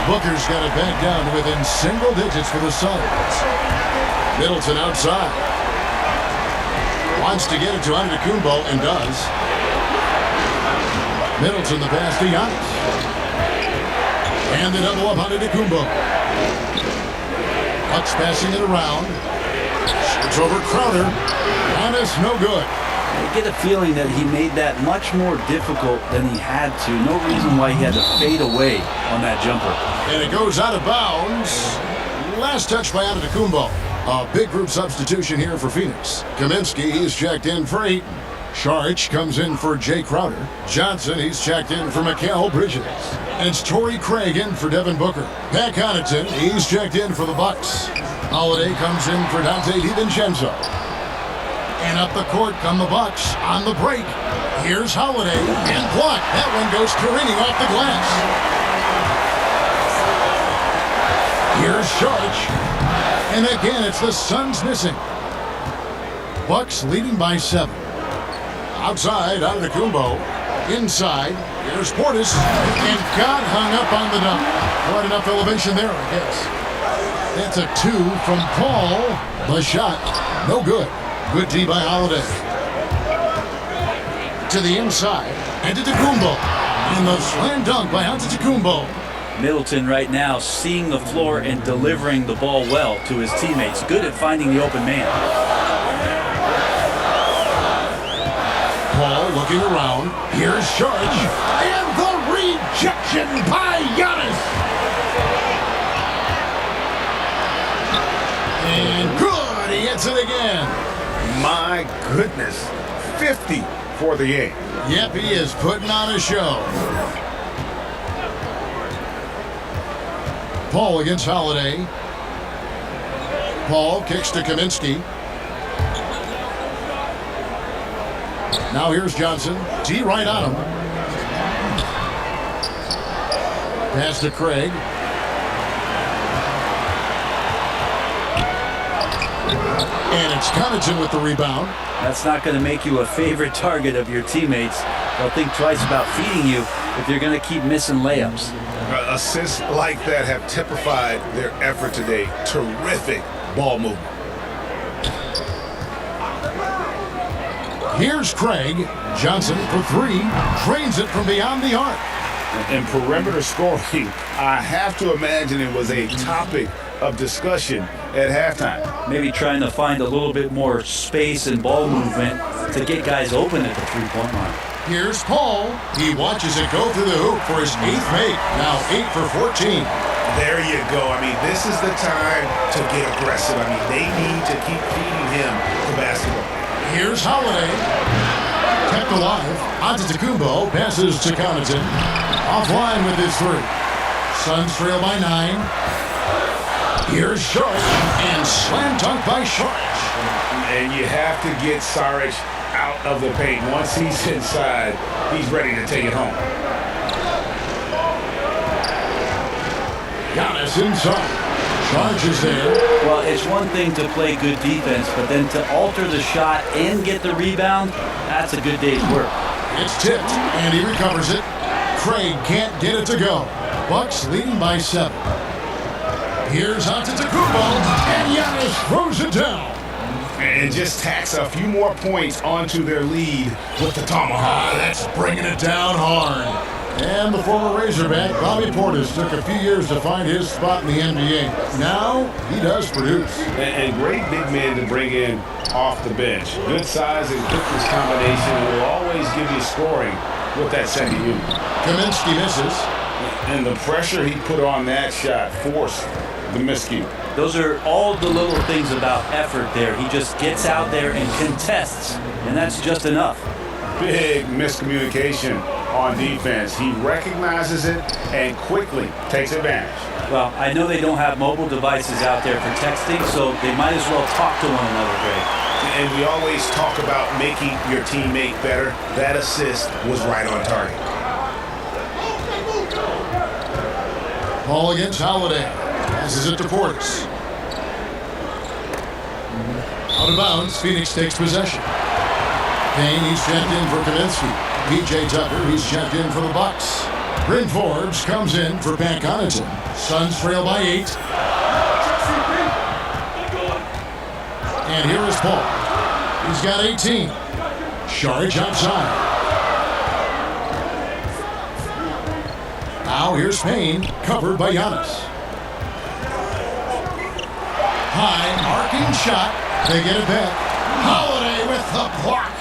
Speaker 4: Booker's got it back down to within single digits for the Suns. Middleton outside. Wants to get it to Antetokounmpo and does. Middleton the pass to Giannis. And the double up Antetokounmpo. Bucks passing it around. Shoots over Crowder. Giannis no good.
Speaker 6: I get a feeling that he made that much more difficult than he had to. No reason why he had to fade away on that jumper.
Speaker 4: And it goes out of bounds. Last touch by Antetokounmpo. A big group substitution here for Phoenix. Kaminsky, he's checked in for Ayton. Saric comes in for Jay Crowder. Johnson, he's checked in for Mikal Bridges. And it's Torrey Craig in for Devin Booker. Pat Connaughton, he's checked in for the Bucks. Holiday comes in for Dante DiVincenzo. And up the court come the Bucks on the break. Here's Holiday and blocked. That one goes careening off the glass. Here's Saric. And again, it's the Suns missing. Bucks leading by 7. Outside, Antetokounmpo. Inside, here's Portis. And got hung up on the dunk. Quite enough elevation there, I guess. That's a 2 from Paul. The shot, no good. Good D by Holiday. To the inside, Antetokounmpo. And the slam dunk by Antetokounmpo.
Speaker 6: Middleton right now seeing the floor and delivering the ball well to his teammates. Good at finding the open man.
Speaker 4: Paul looking around. Here's Saric. And the rejection by Giannis. And good. He hits it again.
Speaker 7: My goodness. 50 for the game.
Speaker 4: Yep, he is putting on a show. Paul against Holiday. Paul kicks to Kaminsky. Now here's Johnson. D right on him. Pass to Craig. And it's Connaughton with the rebound.
Speaker 6: That's not going to make you a favorite target of your teammates. They'll think twice about feeding you if you're going to keep missing layups.
Speaker 7: Assists like that have typified their effort today. Terrific ball movement.
Speaker 4: Here's Craig. Johnson for 3. Drains it from beyond the arc.
Speaker 7: And perimeter scoring, I have to imagine it was a topic of discussion at halftime.
Speaker 6: Maybe trying to find a little bit more space and ball movement to get guys open at the three-point line.
Speaker 4: Here's Paul. He watches it go through the hoop for his 8th make. Now 8 for 14.
Speaker 7: There you go. I mean, this is the time to get aggressive. I mean, they need to keep feeding him the basketball.
Speaker 4: Here's Holiday. Kept alive. Antetokounmpo passes to Connaughton. Offline with his 3. Suns trail by 9. Here's Saric. And slam dunk by Saric.
Speaker 7: And you have to get Saric out of the paint. Once he's inside, he's ready to take it home. Giannis inside. Charges there.
Speaker 6: Well, it's one thing to play good defense, but then to alter the shot and get the rebound, that's a good day's work.
Speaker 4: It's tipped, and he recovers it. Craig can't get it to go. Bucks leading by 7. Here's Antetokounmpo, and Giannis throws it down.
Speaker 7: And just tacks a few more points onto their lead with the tomahawk.
Speaker 4: That's bringing it down hard. And the former Razorback, Bobby Portis, took a few years to find his spot in the NBA. Now, he does produce.
Speaker 7: And great big man to bring in off the bench. Good size and quickness combination will always give you scoring with that second unit.
Speaker 4: Kaminsky misses.
Speaker 7: And the pressure he put on that shot forced the miscue.
Speaker 6: Those are all the little things about effort there. He just gets out there and contests, and that's just enough.
Speaker 7: Big miscommunication on defense. He recognizes it and quickly takes advantage.
Speaker 6: Well, I know they don't have mobile devices out there for texting, so they might as well talk to one another, Greg.
Speaker 7: And we always talk about making your teammate better. That assist was right on target.
Speaker 4: Ball against Holiday. Passes it to Portis. Out of bounds, Phoenix takes possession. Payne, he's checked in for Kaminsky. P.J. Tucker, he's checked in for the Bucks. Bryn Forbes comes in for Pat Connaughton. Suns trail by 8. And here is Paul. He's got 18. Saric outside. Now here's Payne, covered by Giannis. High, arcing shot. They get it back. Holiday with the block.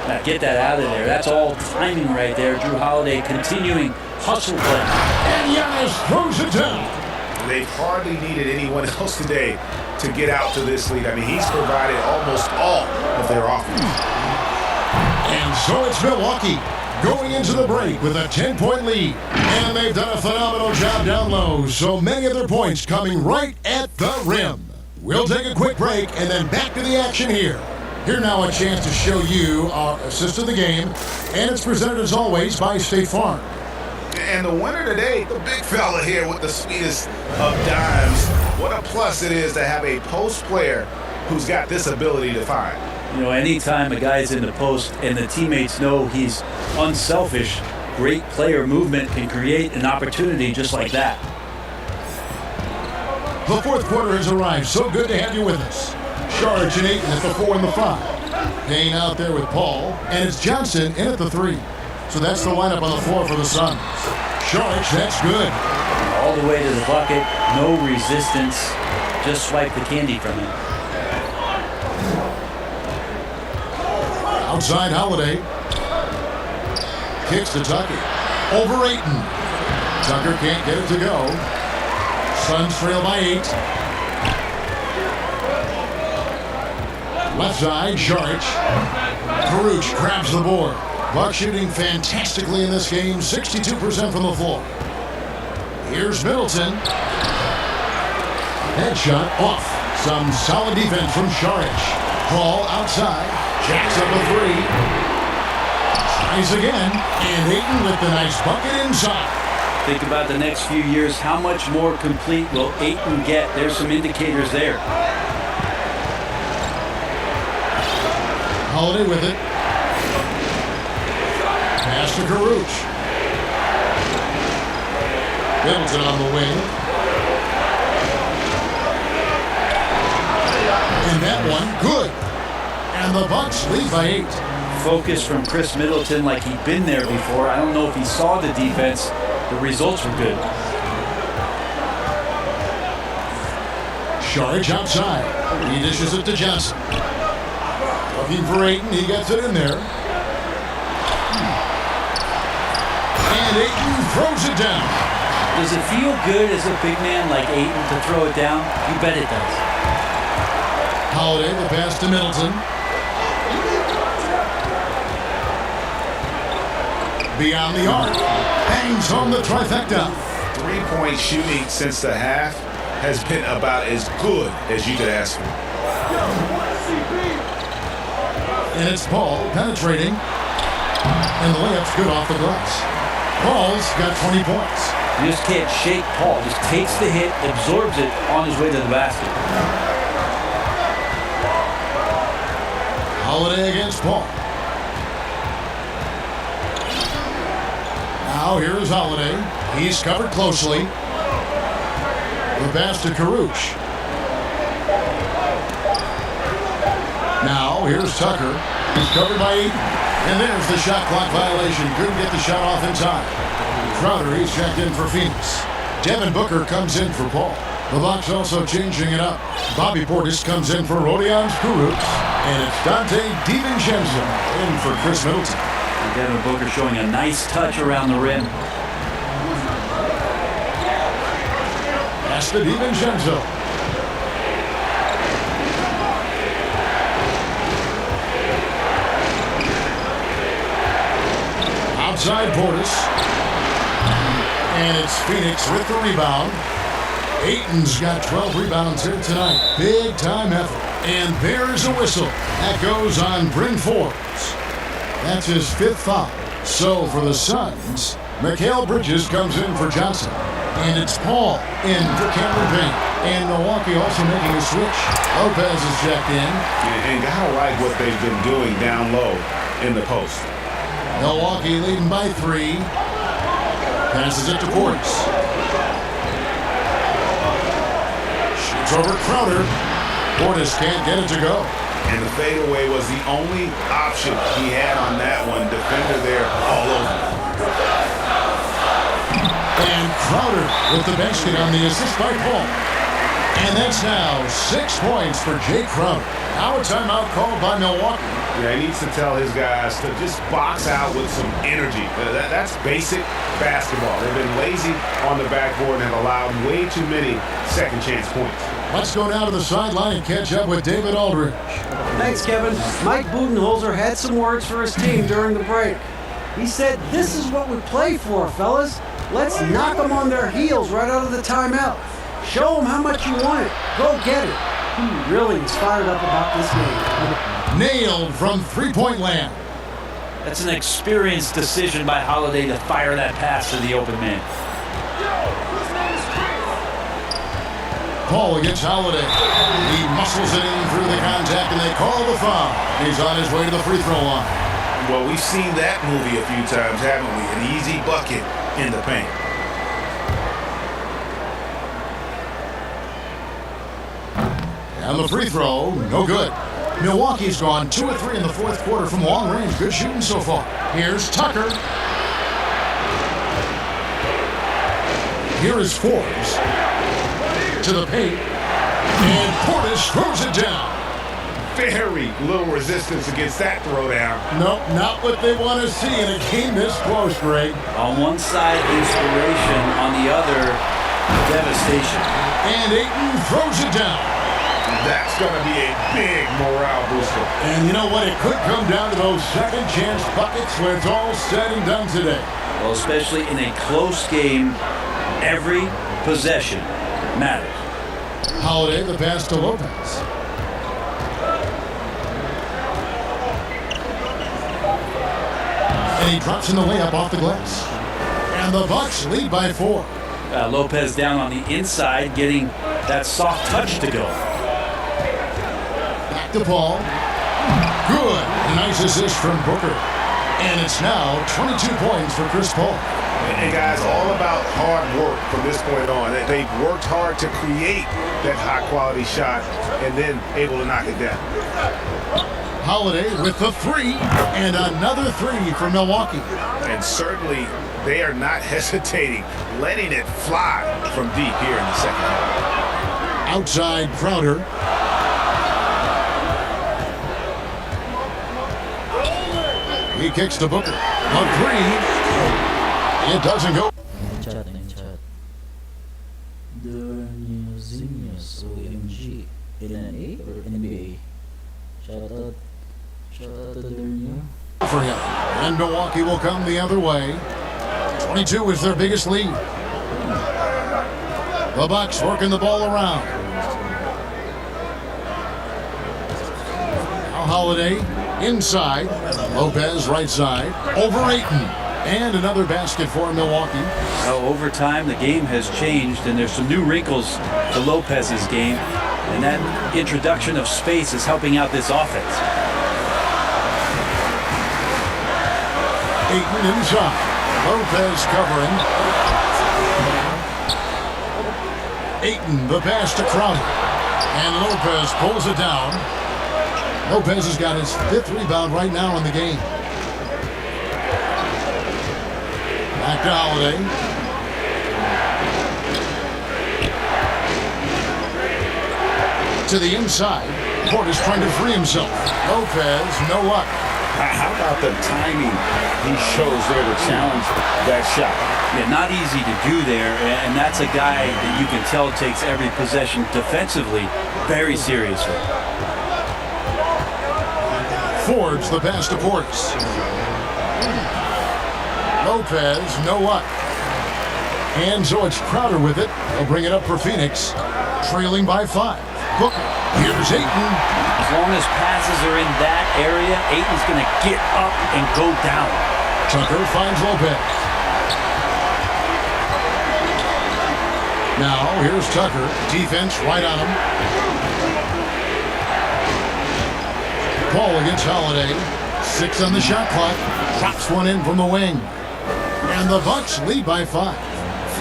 Speaker 6: Now get that out of there. That's all timing right there. Drew Holiday continuing hustle play.
Speaker 4: And Giannis throws it down.
Speaker 7: They've hardly needed anyone else today to get out to this lead. I mean, he's provided almost all of their offense.
Speaker 4: And so it's Milwaukee going into the break with a 10-point lead. And they've done a phenomenal job down low. So many of their points coming right at the rim. We'll take a quick break and then back to the action here. Here now a chance to show you our assist of the game. And it's presented as always by State Farm.
Speaker 7: And the winner today, the big fella here with the sweetest of dimes. What a plus it is to have a post player who's got this ability to find.
Speaker 6: You know, anytime a guy's in the post and the teammates know he's unselfish, great player movement can create an opportunity just like that.
Speaker 4: The fourth quarter has arrived. So good to have you with us. Saric and Ayton at the 4 and the 5. Payne out there with Paul. And it's Johnson in at the 3. So that's the lineup on the floor for the Suns. Saric, that's good.
Speaker 6: All the way to the bucket, no resistance. Just swipe the candy from him.
Speaker 4: Outside Holiday. Kicks to Tucker. Over Ayton. Tucker can't get it to go. Suns trail by 8. Left side, Saric. Karuch grabs the board. Bucks shooting fantastically in this game, 62% from the floor. Here's Middleton. Headshot off. Some solid defense from Saric. Paul outside. Jacks up a 3. Tries again. And Ayton with the nice bucket inside.
Speaker 6: Think about the next few years. How much more complete will Ayton get? There's some indicators there.
Speaker 4: Holiday with it. Pass to Karuch. Middleton on the wing. And that one, good. And the Bucks lead by 8.
Speaker 6: Focus from Chris Middleton like he'd been there before. I don't know if he saw the defense. The results were good.
Speaker 4: Saric outside. He dishes it to Johnson. Looking for Ayton. He gets it in there. And Ayton throws it down.
Speaker 6: Does it feel good as a big man like Ayton to throw it down? You bet it does.
Speaker 4: Holiday, the pass to Middleton. Beyond the arc. Bangs home the trifecta.
Speaker 7: 3-point shooting since the half has been about as good as you could ask for.
Speaker 4: And it's Paul penetrating. And the layup's good off the glass. Paul's got 20 points.
Speaker 6: You just can't shake Paul. Just takes the hit, absorbs it on his way to the basket.
Speaker 4: Holiday against Paul. Now here's Holiday. He's covered closely. The pass to Karuch. Now here's Tucker. He's covered by 8. And there's the shot clock violation. Couldn't get the shot off in time. Crowder, he's checked in for Phoenix. Devin Booker comes in for Paul. The Bucks also changing it up. Bobby Portis comes in for Rodion Kurucs. And it's Dante DiVincenzo in for Chris Middleton.
Speaker 6: And Devin Booker showing a nice touch around the rim.
Speaker 4: Pass to DiVincenzo. Outside Portis. And it's Phoenix with the rebound. Ayton's got 12 rebounds here tonight. Big time effort. And there's a whistle. That goes on Bryn Forbes. That's his 5th foul. So for the Suns, Mikal Bridges comes in for Johnson. And it's Paul in for Cameron Payne. And Milwaukee also making a switch. Lopez is checked in.
Speaker 7: And gotta like what they've been doing down low in the post.
Speaker 4: Milwaukee leading by 3. Passes it to Portis. Shoots over Crowder. Portis can't get it to go.
Speaker 7: And the fadeaway was the only option he had on that one. Defender there all over.
Speaker 4: And Crowder with the basket on the assist by Paul. And that's now 6 points for Jay Crowder. Now a timeout called by Milwaukee.
Speaker 7: Yeah, he needs to tell his guys to just box out with some energy. That's basic basketball. They've been lazy on the backboard and have allowed way too many second chance points.
Speaker 4: Let's go down to the sideline and catch up with David Aldridge.
Speaker 5: Thanks, Kevin. Mike Budenholzer had some words for his team during the break. He said, "This is what we play for, fellas. Let's knock them on their heels right out of the timeout. Show them how much you want it. Go get it." He really is fired up about this game.
Speaker 4: Nailed from three-point land.
Speaker 6: That's an experienced decision by Holiday to fire that pass to the open man.
Speaker 4: Paul against Holiday. He muscles it in through the contact, and they call the foul. He's on his way to the free throw line.
Speaker 7: Well, we've seen that movie a few times, haven't we? An easy bucket in the paint.
Speaker 4: And the free throw, no good. Milwaukee's gone 2 of 3 in the fourth quarter from long range. Good shooting so far. Here's Tucker. Here is Forbes. To the paint. And Portis throws it down.
Speaker 7: Very little resistance against that throwdown.
Speaker 4: Nope, not what they want to see in a game this close, Greg.
Speaker 6: On one side, inspiration. On the other, devastation.
Speaker 4: And Ayton throws it down.
Speaker 7: That's going to be a big morale booster.
Speaker 4: And you know what? It could come down to those second chance buckets when it's all said and done today.
Speaker 6: Well, especially in a close game, every possession matters.
Speaker 4: Holiday, the pass to Lopez. And he drops in the layup off the glass. And the Bucks lead by 4.
Speaker 6: Lopez down on the inside, getting that soft touch to go.
Speaker 4: Back to Paul. Good. Nice assist from Booker. And it's now 22 points for Chris Paul.
Speaker 7: And guys, all about hard work from this point on. They've worked hard to create that high-quality shot and then able to knock it down.
Speaker 4: Holiday with the 3 and another 3 for Milwaukee.
Speaker 7: And certainly they are not hesitating, letting it fly from deep here in the second half.
Speaker 4: Outside Crowder. He kicks to Booker. A 3. It doesn't go.
Speaker 1: Chat. Dernierzinhos, OMG. NNA or NBA? Shout out to Dernier.
Speaker 4: For him. And Milwaukee will come the other way. 22 is their biggest lead. The Bucks working the ball around. Now Holiday inside. Lopez right side. Over Ayton. And another basket for Milwaukee.
Speaker 6: Well, over time, the game has changed, and there's some new wrinkles to Lopez's game, and that introduction of space is helping out this offense.
Speaker 4: Ayton inside. Lopez covering. Ayton, the pass to Crowder. And Lopez pulls it down. Lopez has got his 5th rebound right now in the game. Back to Holiday. To the inside. Portis trying to free himself. Lopez, no luck.
Speaker 7: How about the timing he shows there to challenge that shot?
Speaker 6: Yeah, not easy to do there, and that's a guy that you can tell takes every possession defensively very seriously.
Speaker 4: Forbes the pass to Portis. Lopez, no luck. And so it's Crowder with it. They'll bring it up for Phoenix, trailing by 5. Booker, here's Ayton.
Speaker 6: As long as passes are in that area, Ayton's going to get up and go down.
Speaker 4: Tucker finds Lopez. Now, here's Tucker. Defense right on him. Paul against Holiday. 6 on the shot clock. Drops one in from the wing. And the Bucks lead by 5.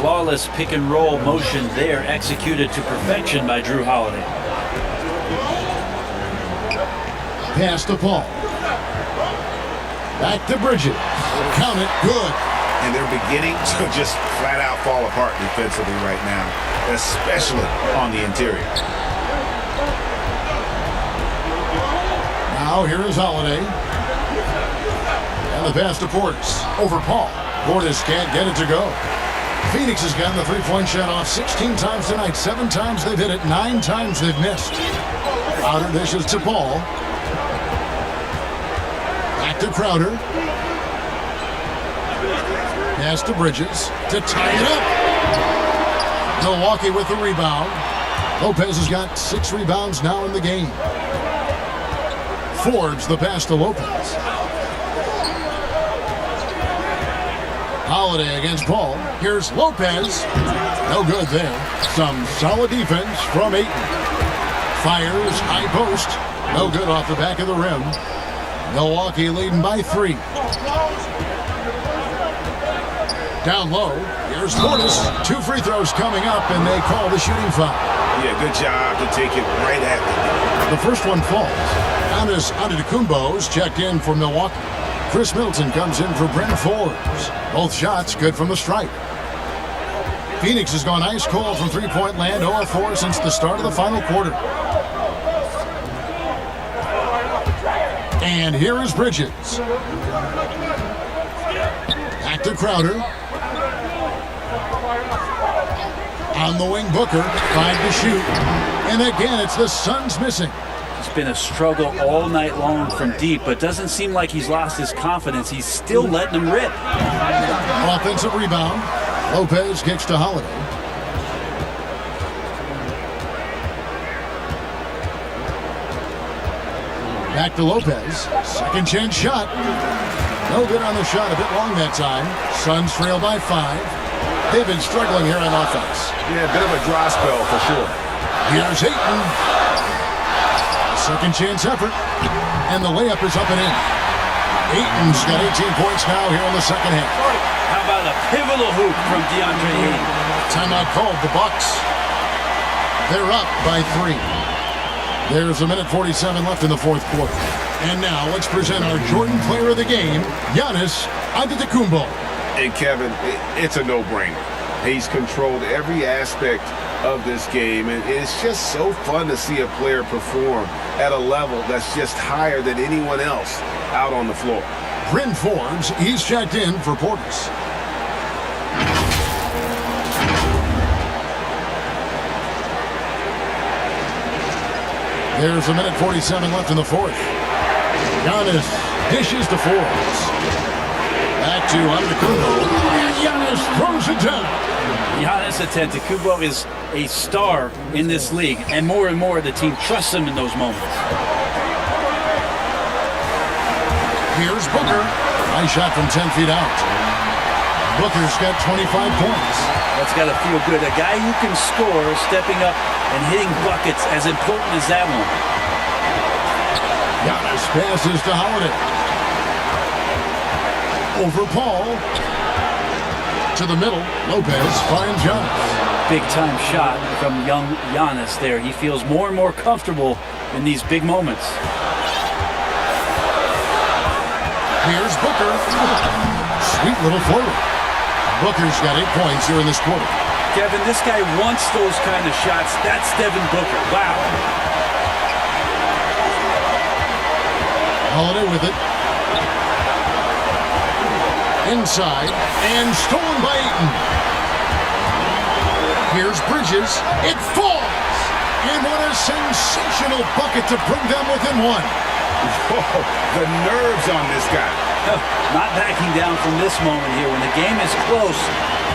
Speaker 6: Flawless pick and roll motion there, executed to perfection by Drew Holiday.
Speaker 4: Pass to Paul. Back to Bridges. Count it, good.
Speaker 7: And they're beginning to just flat out fall apart defensively right now, especially on the interior.
Speaker 4: Now here is Holiday. And the pass to Portis. Over Paul. Portis can't get it to go. Phoenix has gotten the three-point shot off 16 times tonight. 7 times they've hit it. 9 times they've missed. Outer dishes to Paul. Back to Crowder. Pass to Bridges to tie it up. Milwaukee with the rebound. Lopez has got 6 rebounds now in the game. Forbes the pass to Lopez. Holiday against Paul. Here's Lopez. No good there. Some solid defense from Ayton. Fires, high post. No good off the back of the rim. Milwaukee leading by 3. Down low. Here's Portis. 2 free throws coming up, and they call the shooting foul.
Speaker 7: Yeah, good job to take it right at them.
Speaker 4: The first one falls. Giannis Antetokounmpo's checked in for Milwaukee. Chris Middleton comes in for Brent Forbes. Both shots good from the stripe. Phoenix has gone ice cold from three-point land, 0 of 4 since the start of the final quarter. And here is Bridges. Back to Crowder. On the wing, Booker. 5 to shoot. And again, it's the Suns missing.
Speaker 6: It's been a struggle all night long from deep, but doesn't seem like he's lost his confidence. He's still letting them rip.
Speaker 4: Offensive rebound. Lopez kicks to Holiday. Back to Lopez. Second chance shot. No good on the shot. A bit long that time. Suns trail by 5. They've been struggling here on offense.
Speaker 7: Yeah, a bit of a dry spell for sure.
Speaker 4: Here's Ayton. Second chance effort. And the layup is up and in. Ayton's got 18 points now here in the second half.
Speaker 6: How about a pivotal hoop from DeAndre Ayton?
Speaker 4: Timeout called. The Bucks. They're up by 3. There's 1:47 left in the fourth quarter. And now let's present our Jordan player of the game, Giannis Antetokounmpo.
Speaker 7: And Kevin, it's a no-brainer. He's controlled every aspect of this game, and it's just so fun to see a player perform at a level that's just higher than anyone else out on the floor.
Speaker 4: Bryn Forbes, he's checked in for Portis. There's 1:47 left in the fourth. Giannis dishes to Forbes. Back to Antetokounmpo. And Giannis throws it down.
Speaker 6: Giannis Antetokounmpo is a star in this league, and more the team trusts him in those moments.
Speaker 4: Here's Booker. Nice shot from 10 feet out. Booker's got 25 points.
Speaker 6: That's got to feel good. A guy who can score, stepping up and hitting buckets, as important as that one.
Speaker 4: Giannis passes to Holiday. Over Paul. To the middle. Lopez finds Giannis.
Speaker 6: Big time shot from young Giannis there. He feels more and more comfortable in these big moments.
Speaker 4: Here's Booker. Sweet little floater. Booker's got 8 points here in this quarter.
Speaker 6: Kevin, this guy wants those kind of shots. That's Devin Booker. Wow.
Speaker 4: Holiday with it. Inside, and stolen by Ayton. Here's Bridges. It falls! And what a sensational bucket to bring them within 1.
Speaker 7: Whoa, the nerves on this guy.
Speaker 6: Not backing down from this moment here. When the game is close,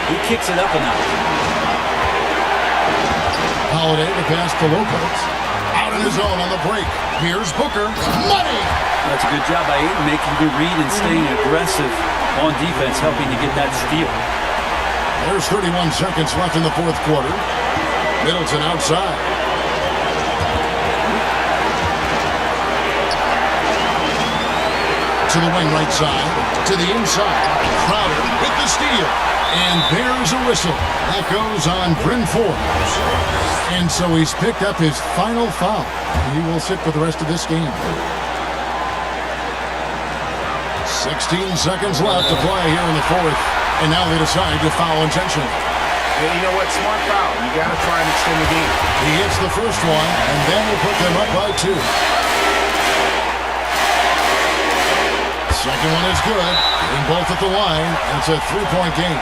Speaker 6: he kicks it up a notch.
Speaker 4: Holiday to pass to Lopez. Out in his zone on the break. Here's Booker. Money!
Speaker 6: That's a good job by Ayton, making the read and staying aggressive on defense, helping to get that steal.
Speaker 4: There's 31 seconds left in the fourth quarter. Middleton outside. To the wing right side. To the inside. Crowder with the steal. And there's a whistle. That goes on Bryn Forbes. And so he's picked up his final foul. He will sit for the rest of this game. 16 seconds left to play here in the fourth. And now they decide to foul intentionally.
Speaker 7: And you know what? Smart foul. You got to try and extend the game.
Speaker 4: He hits the first one, and then will put them up by 2. Second one is good. Getting both at the line, and it's a 3-point game.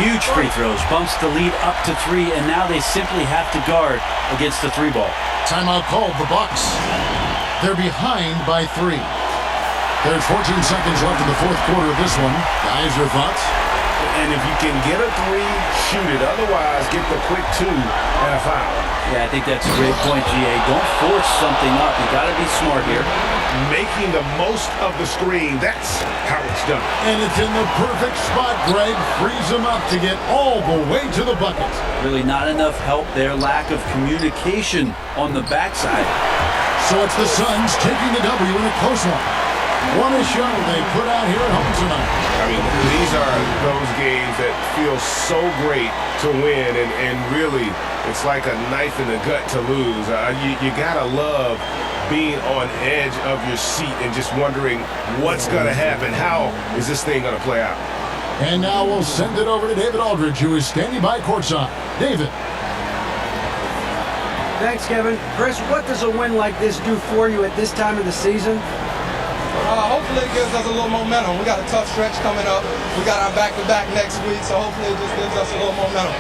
Speaker 6: Huge free throws. Bumps the lead up to 3, and now they simply have to guard against the 3-ball.
Speaker 4: Timeout called, the Bucks. They're behind by 3. There's 14 seconds left in the fourth quarter of this one. Guys, your thoughts?
Speaker 7: And if you can get a 3, shoot it. Otherwise, get the quick 2 and a foul.
Speaker 6: Yeah, I think that's a great point, GA. Don't force something up. You got to be smart here.
Speaker 7: Making the most of the screen, that's how it's done.
Speaker 4: And it's in the perfect spot, Greg. Frees them up to get all the way to the bucket.
Speaker 6: Really not enough help there. Lack of communication on the backside.
Speaker 4: So it's the Suns taking the W in a close one. What a show they put out here at home tonight.
Speaker 7: I mean, these are those games that feel so great to win, and really, it's like a knife in the gut to lose. You gotta love being on edge of your seat and just wondering what's gonna happen. How is this thing gonna play out?
Speaker 4: And now we'll send it over to David Aldridge, who is standing by courtside. David.
Speaker 5: Thanks, Kevin. Chris, what does a win like this do for you at this time of the season?
Speaker 13: Hopefully it gives us a little momentum. We got a tough stretch coming up. We got our back-to-back next week, so hopefully it just gives us a little momentum.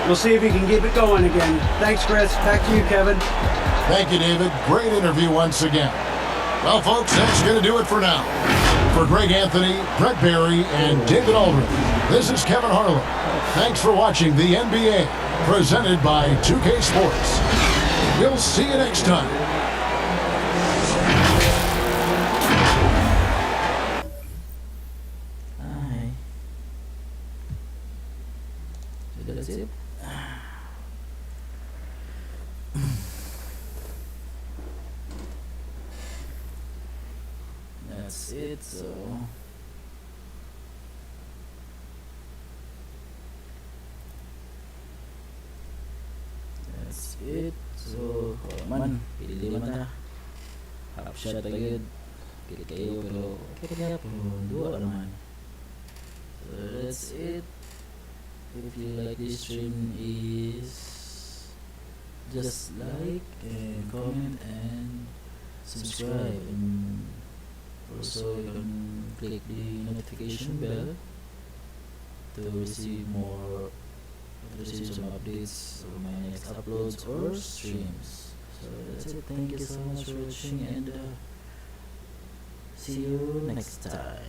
Speaker 5: We'll see if you can keep it going again. Thanks, Chris. Back to you, Kevin.
Speaker 4: Thank you, David. Great interview once again. Well, folks, that's going to do it for now. For Greg Anthony, Brett Barry, and David Aldridge, this is Kevin Harlan. Thanks for watching the NBA, presented by 2K Sports. We'll see you next time.
Speaker 1: That's it. That's it, so that's it. So man, pili man ta. Half shot agad. Kayo pero kaya po dua naman. So that's it. If you like this stream, is just like and comment and subscribe, and also you can click the notification bell to receive some updates of my next uploads or streams. So that's it. Thank you so much for watching, and see you next time.